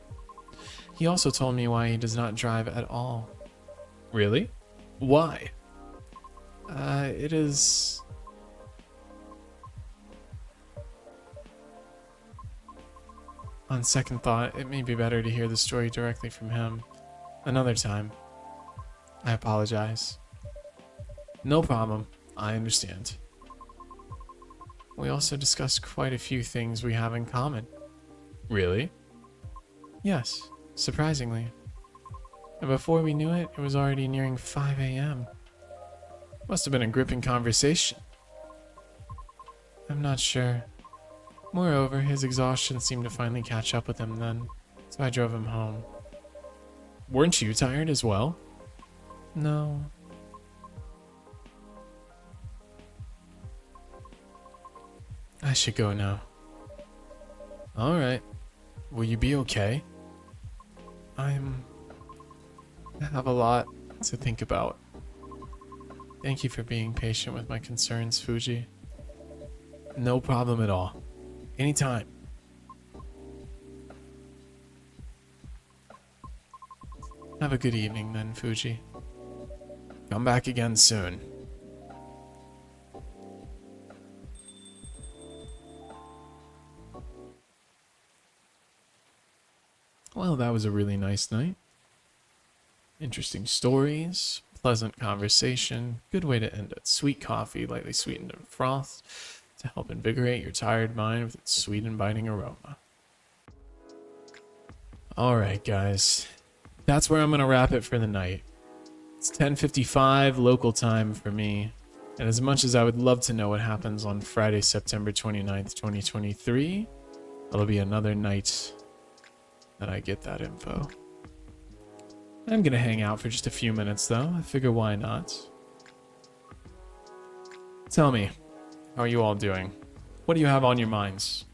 He also told me why he does not drive at all. Really? Why? It is... On second thought, it may be better to hear the story directly from him. Another time. I apologize. No problem. I understand. We also discussed quite a few things we have in common. Really? Yes, surprisingly. And before we knew it, it was already nearing 5 a.m. Must have been a gripping conversation. I'm not sure. Moreover, his exhaustion seemed to finally catch up with him then, so I drove him home. Weren't you tired as well? No. I should go now. Alright. Will you be okay? I have a lot to think about. Thank you for being patient with my concerns, Fuji. No problem at all. Anytime. Have a good evening then, Fuji. Come back again soon. Well, that was a really nice night. Interesting stories, pleasant conversation, good way to end it. Sweet coffee, lightly sweetened and frothed, to help invigorate your tired mind with its sweet and biting aroma. Alright guys, that's where I'm going to wrap it for the night. It's 10:55 local time for me, and as much as I would love to know what happens on Friday, September 29th, 2023, it'll be another night that I get that info. I'm going to hang out for just a few minutes though, I figure why not. Tell me, how are you all doing? What do you have on your minds?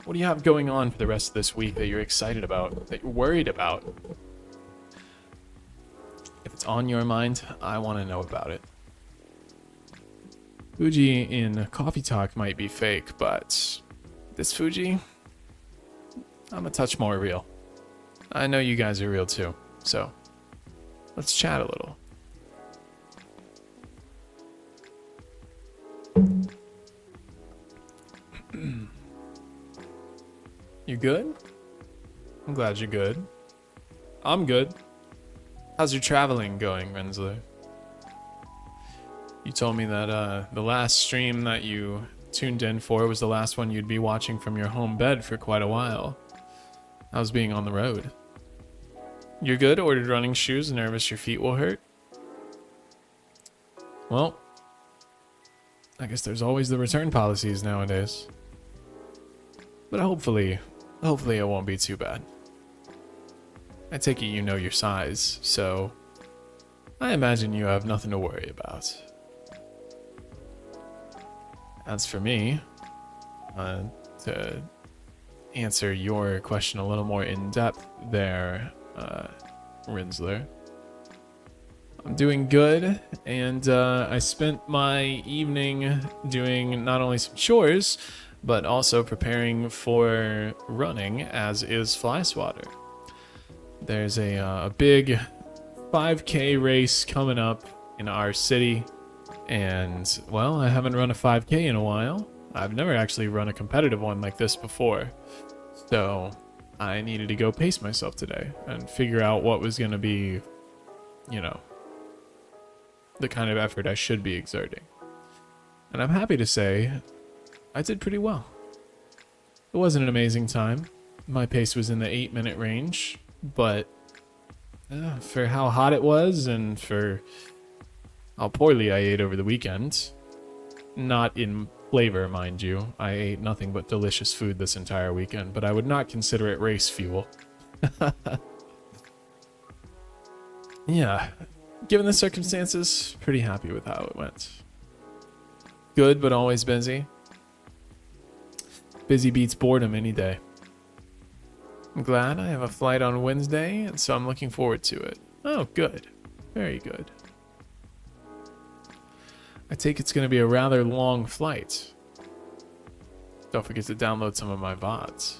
What do you have going on for the rest of this week that you're excited about, that you're worried about? If it's on your mind, I want to know about it. Fuji in Coffee Talk might be fake, but this Fuji, I'm a touch more real. I know you guys are real too, so let's chat a little. You good? I'm glad you're good. I'm good. How's your traveling going, Rensler? You told me that the last stream that you tuned in for was the last one you'd be watching from your home bed for quite a while. How's being on the road? You're good? Ordered running shoes, nervous your feet will hurt? Well, I guess there's always the return policies nowadays. But hopefully it won't be too bad. I take it you know your size, so I imagine you have nothing to worry about. As for me, to answer your question a little more in depth there, Rinsler. I'm doing good, and I spent my evening doing not only some chores, but also preparing for running, as is Fly Swatter. There's a big 5K race coming up in our city, and, well, I haven't run a 5K in a while. I've never actually run a competitive one like this before, so I needed to go pace myself today and figure out what was going to be, you know, the kind of effort I should be exerting. And I'm happy to say I did pretty well. It wasn't an amazing time. My pace was in the 8-minute range, but for how hot it was and for how poorly I ate over the weekend, not in flavor, mind you. I ate nothing but delicious food this entire weekend, but I would not consider it race fuel. Yeah, given the circumstances, pretty happy with how it went. Good, but always busy. Busy beats boredom any day. I'm glad I have a flight on Wednesday, and so I'm looking forward to it. Oh, good. Very good. I take it's going to be a rather long flight. Don't forget to download some of my VODs.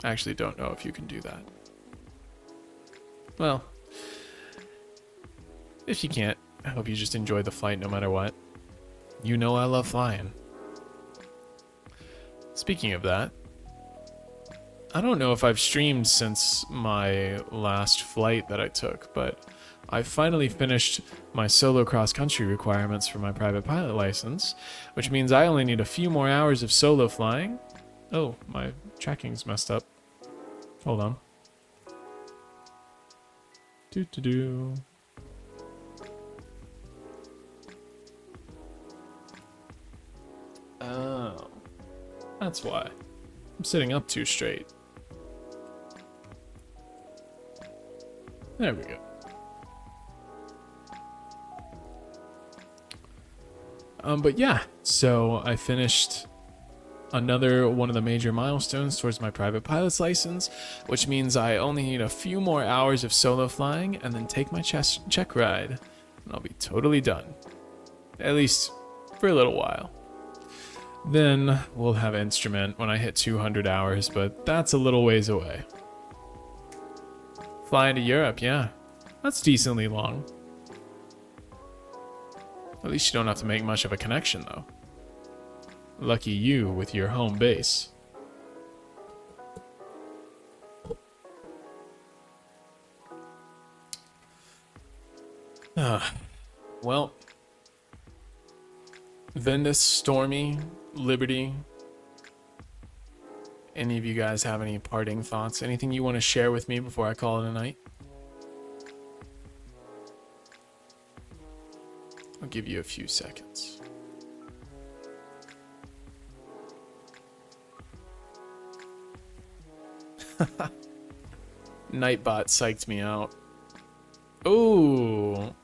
I actually don't know if you can do that. Well, if you can't, I hope you just enjoy the flight no matter what. You know I love flying. Speaking of that, I don't know if I've streamed since my last flight that I took, but I finally finished my solo cross-country requirements for my private pilot license, which means I only need a few more hours of solo flying. Oh, my tracking's messed up. Hold on. Do. Oh, that's why. I'm sitting up too straight. There we go. But yeah, so I finished another one of the major milestones towards my private pilot's license, which means I only need a few more hours of solo flying and then take my check ride, and I'll be totally done. At least for a little while. Then we'll have instrument when I hit 200 hours, but that's a little ways away. Flying to Europe, yeah. That's decently long. At least you don't have to make much of a connection, though. Lucky you with your home base. Well, Vendus, Stormy, Liberty, any of you guys have any parting thoughts? Anything you want to share with me before I call it a night? I'll give you a few seconds. Nightbot psyched me out. Ooh.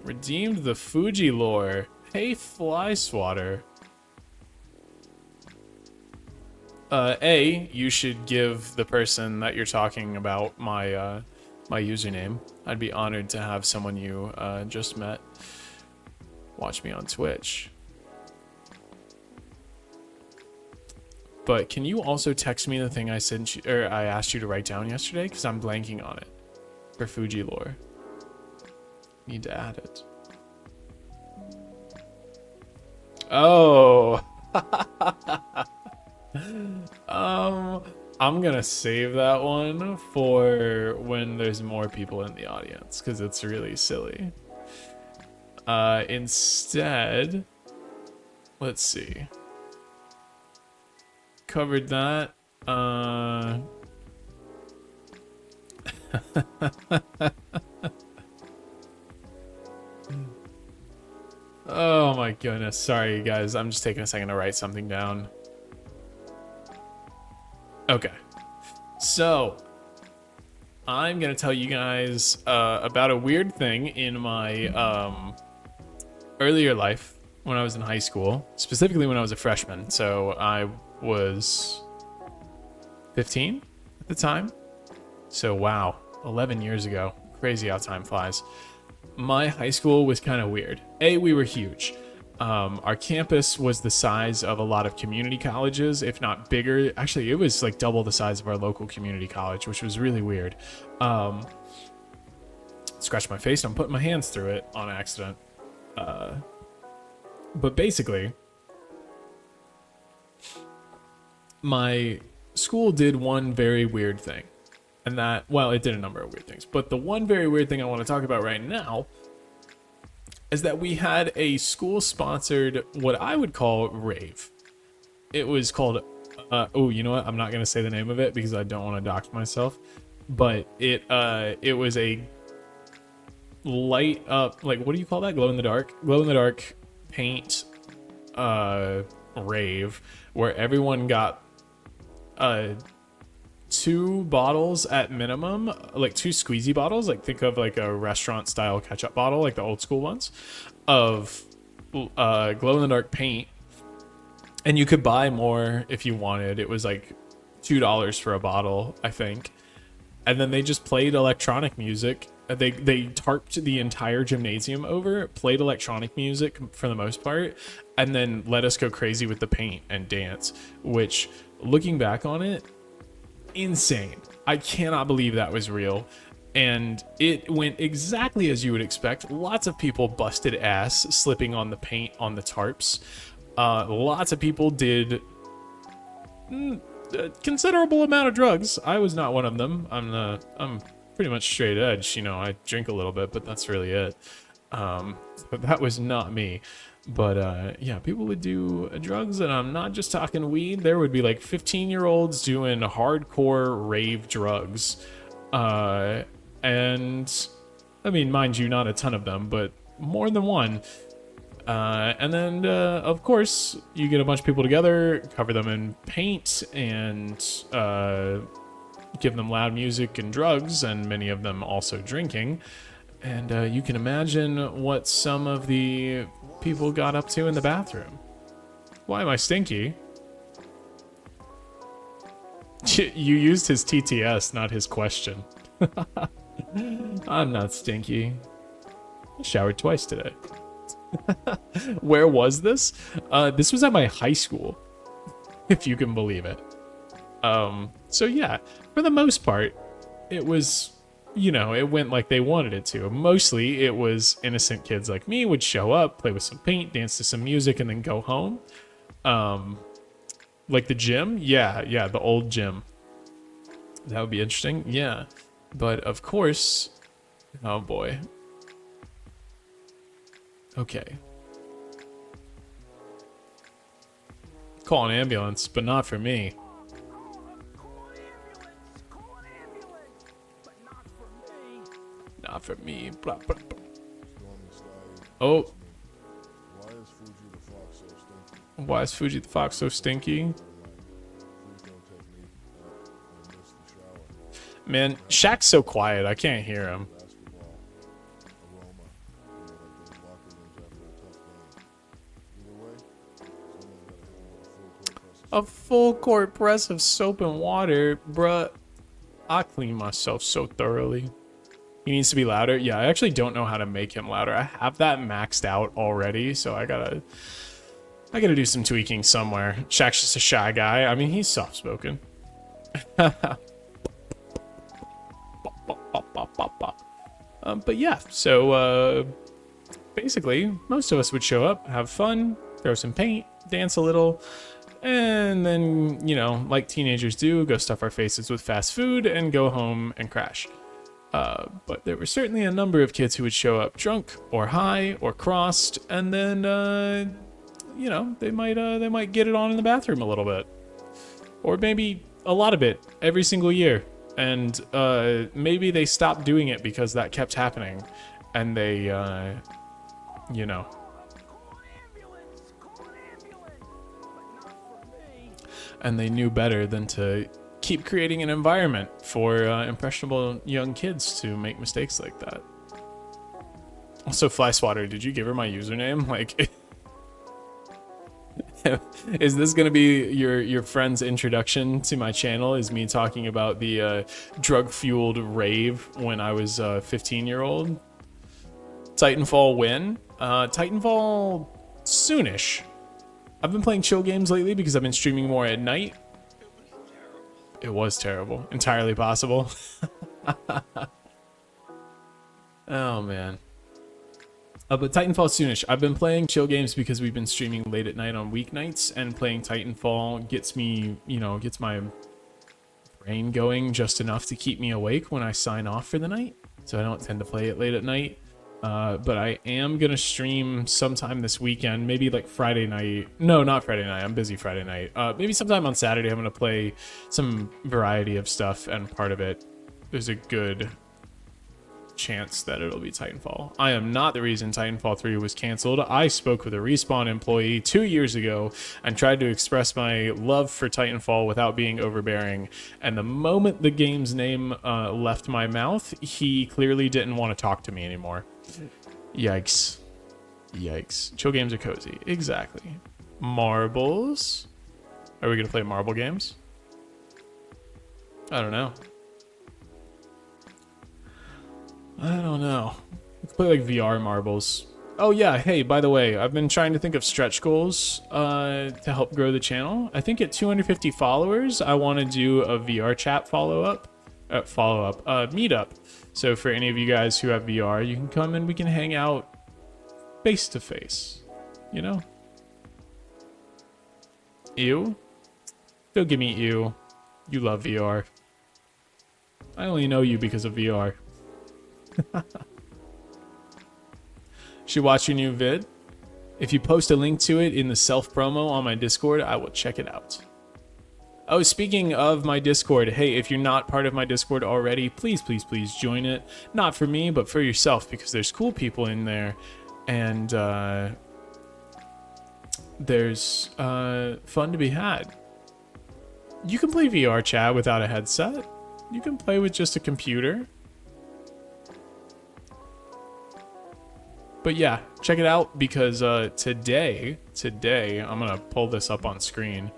Redeemed the Fuji lore. Hey, Fly Swatter. You should give the person that you're talking about my my username. I'd be honored to have someone you just met watch me on Twitch. But can you also text me the thing I sent you, or I asked you to write down yesterday? Because I'm blanking on it for Fuji lore. Need to add it. Oh. I'm gonna save that one for when there's more people in the audience, because it's really silly. Instead, let's see. Covered that. Oh my goodness. Sorry, you guys. I'm just taking a second to write something down. Okay. So, I'm going to tell you guys about a weird thing in my earlier life when I was in high school, specifically when I was a freshman. So, I was 15 at the time. So, wow, 11 years ago. Crazy how time flies. My high school was kind of weird. We were huge. Our campus was the size of a lot of community colleges, if not bigger. Actually, it was like double the size of our local community college, which was really weird. Scratch my face. I'm putting my hands through it on accident. But basically, my school did one very weird thing. And that, well, it did a number of weird things. But the one very weird thing I want to talk about right now is that we had a school-sponsored, what I would call, rave. It was called, oh, you know what? I'm not going to say the name of it because I don't want to dox myself. But it was a light up, like, what do you call that? Glow in the dark paint rave where everyone got 2 bottles at minimum, like 2 squeezy bottles, like think of like a restaurant style ketchup bottle, like the old school ones, of glow in the dark paint. And you could buy more if you wanted. It was like $2 for a bottle, I think. And then they just played electronic music. They tarped the entire gymnasium over, played electronic music for the most part, and then let us go crazy with the paint and dance, which, looking back on it, insane. I cannot believe that was real. And it went exactly as you would expect. Lots of people busted ass slipping on the paint on the tarps. Lots of people did a considerable amount of drugs. I was not one of them. I'm pretty much straight edge. You know, I drink a little bit, but that's really it. But that was not me. But yeah, people would do drugs, and I'm not just talking weed. There would be like 15-year-olds doing hardcore rave drugs. And I mean, mind you, not a ton of them, but more than one. And then, of course, you get a bunch of people together, cover them in paint, and give them loud music and drugs, and many of them also drinking. And you can imagine what some of the people got up to in the bathroom. Why am I stinky? You used his TTS, not his question. I'm not stinky. I showered twice today. Where was this? This was at my high school, if you can believe it. So yeah, for the most part, it was, you know, it went like they wanted it to. Mostly it was innocent kids like me would show up, play with some paint, dance to some music, and then go home. Like the gym? Yeah, the old gym. That would be interesting. Yeah. But of course, oh boy. Okay. Call an ambulance, but not for me. Not for me. Blah, blah, blah. Oh. Why is Fuji the Fox so stinky? Man, Shaq's so quiet, I can't hear him. A full court press of soap and water, bruh. I clean myself so thoroughly. He needs to be louder. Yeah, I actually don't know how to make him louder. I have that maxed out already, so I gotta do some tweaking somewhere. Shaq's just a shy guy. I mean, he's soft-spoken. But yeah, so basically, most of us would show up, have fun, throw some paint, dance a little, and then, you know, like teenagers do, go stuff our faces with fast food and go home and crash. But there were certainly a number of kids who would show up drunk or high or crossed, and then, you know, they might get it on in the bathroom a little bit, or maybe a lot of it every single year. And maybe they stopped doing it because that kept happening, and they, you know. And they knew better than to keep creating an environment for impressionable young kids to make mistakes like that. Also, Fly Swatter, did you give her my username? Like, is this gonna be your friend's introduction to my channel? Is me talking about the drug-fueled rave when I was a 15-year-old? Titanfall when? Titanfall soonish. I've been playing chill games lately because I've been streaming more at night. It was terrible. Entirely possible. Oh, man. But Titanfall soonish. I've been playing chill games because we've been streaming late at night on weeknights, and playing Titanfall gets me, you know, gets my brain going just enough to keep me awake when I sign off for the night. So I don't tend to play it late at night. But I am going to stream sometime this weekend, maybe like Friday night. No, not Friday night. I'm busy Friday night. Maybe sometime on Saturday I'm going to play some variety of stuff, and part of it, there's a good chance that it'll be Titanfall. I am not the reason Titanfall 3 was canceled. I spoke with a Respawn employee 2 years ago and tried to express my love for Titanfall without being overbearing, and the moment the game's name left my mouth, he clearly didn't want to talk to me anymore. Yikes. Yikes. Chill games are cozy. Exactly. Marbles? Are we gonna play marble games? I don't know. I don't know. Let's play like VR marbles. Oh yeah, hey, by the way, I've been trying to think of stretch goals to help grow the channel. I think at 250 followers, I want to do a VR chat meetup. So for any of you guys who have VR, you can come and we can hang out face to face, you know? Ew? Don't give me ew. You love VR. I only know you because of VR. Should watch your new vid. If you post a link to it in the self promo on my Discord, I will check it out. Oh, speaking of my Discord, hey, if you're not part of my Discord already, please join it. Not for me, but for yourself, because there's cool people in there, and there's fun to be had. You can play VR chat without a headset. You can play with just a computer. But yeah, check it out, because today, I'm gonna pull this up on screen.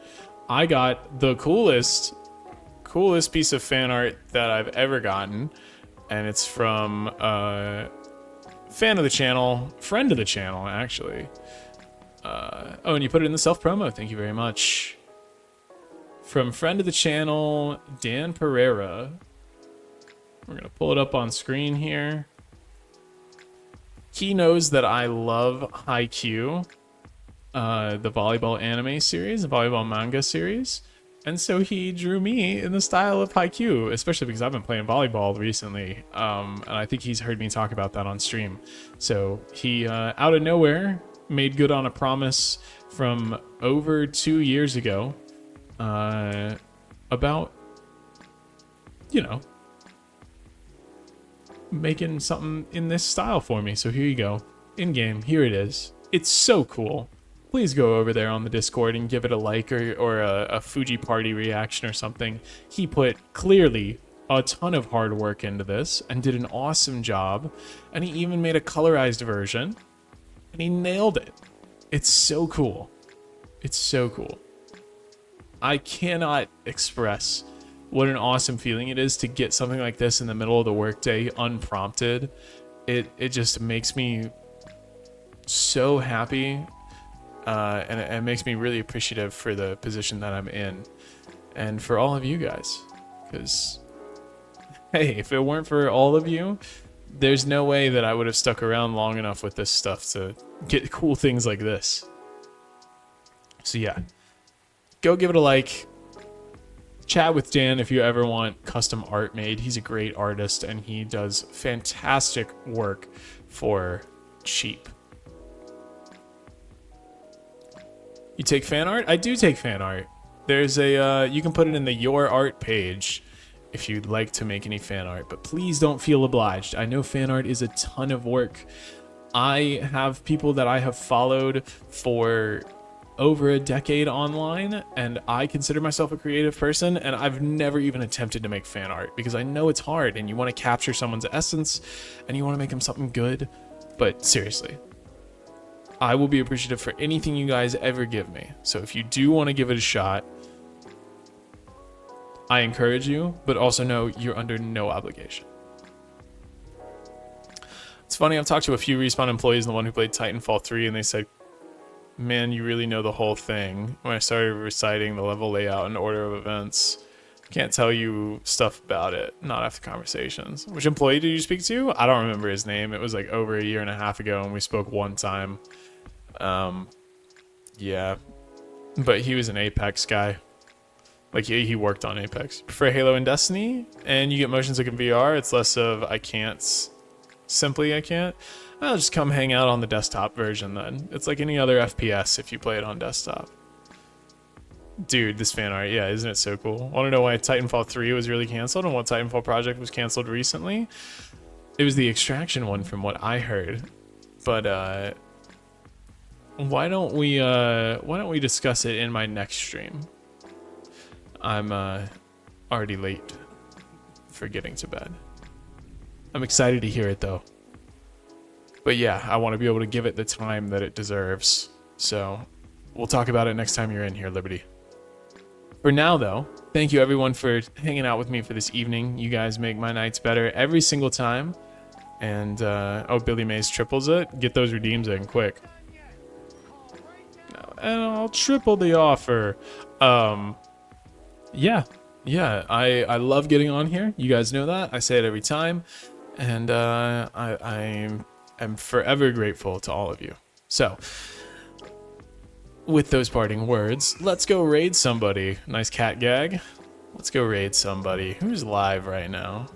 I got the coolest piece of fan art that I've ever gotten, and it's from a fan of the channel, friend of the channel, actually. Oh, and you put it in the self promo. Thank you very much. From friend of the channel, Dan Pereira. We're gonna pull it up on screen here. He knows that I love Haikyuu, the volleyball anime series, the volleyball manga series, and so he drew me in the style of Haikyuu, especially because I've been playing volleyball recently, and I think he's heard me talk about that on stream. So he, out of nowhere, made good on a promise from over 2 years ago, about, you know, making something in this style for me. So here you go, in game, here it is. It's so cool. Please go over there on the Discord and give it a like, or a Fuji party reaction or something. He put clearly a ton of hard work into this and did an awesome job, and he even made a colorized version, and he nailed it. It's so cool. It's so cool. I cannot express what an awesome feeling it is to get something like this in the middle of the workday unprompted. It just makes me so happy, and it makes me really appreciative for the position that I'm in, and for all of you guys, because hey, if it weren't for all of you, there's no way that I would have stuck around long enough with this stuff to get cool things like this. So yeah, go give it a like. Chat with Dan if you ever want custom art made. He's a great artist, and he does fantastic work for cheap. You take fan art? I do take fan art. There's a, you can put it in the Your Art page if you'd like to make any fan art, but please don't feel obliged. I know fan art is a ton of work. I have people that I have followed for over a decade online, and I consider myself a creative person, and I've never even attempted to make fan art because I know it's hard and you want to capture someone's essence and you want to make them something good. But seriously, I will be appreciative for anything you guys ever give me. So if you do want to give it a shot, I encourage you, but also know you're under no obligation. It's funny, I've talked to a few Respawn employees and the one who played Titanfall 3, and they said, man, you really know the whole thing. When I started reciting the level layout and order of events, can't tell you stuff about it, not after conversations. Which employee did you speak to? I don't remember his name. It was like over a year and a half ago, and we spoke one time. Yeah, but he was an Apex guy. Like, he worked on Apex. Prefer Halo and Destiny, and you get motion sick in VR. It's less of I can't, simply I can't. I'll just come hang out on the desktop version then. It's like any other FPS if you play it on desktop. Dude, this fan art, yeah, isn't it so cool? Want to know why Titanfall 3 was really canceled and what Titanfall project was canceled recently? It was the Extraction one from what I heard. But why don't we discuss it in my next stream? I'm already late for getting to bed. I'm excited to hear it though. But yeah, I want to be able to give it the time that it deserves. So we'll talk about it next time you're in here, Liberty. For now, though, thank you everyone for hanging out with me for this evening. You guys make my nights better every single time. And, oh, Billy Mays triples it. Get those redeems in quick. And I'll triple the offer. Yeah, I love getting on here. You guys know that. I say it every time. And I'm forever grateful to all of you. So, with those parting words, let's go raid somebody. Nice cat gag. Let's go raid somebody. Who's live right now?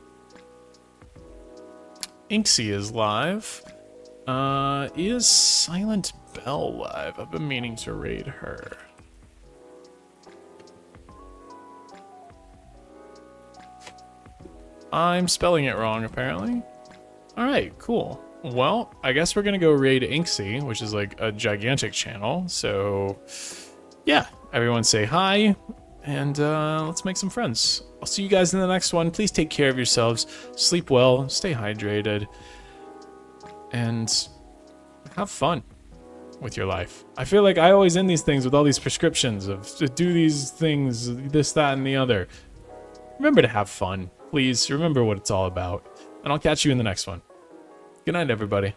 Inksy is live. Is Silent Bell live? I've been meaning to raid her. I'm spelling it wrong, apparently. Alright, cool. Well, I guess we're gonna go raid Inksy, which is like a gigantic channel. So, yeah, everyone say hi, and let's make some friends. I'll see you guys in the next one. Please take care of yourselves, sleep well, stay hydrated, and have fun with your life. I feel like I always end these things with all these prescriptions of do these things, this, that, and the other. Remember to have fun, please. Remember what it's all about, and I'll catch you in the next one. Good night, everybody.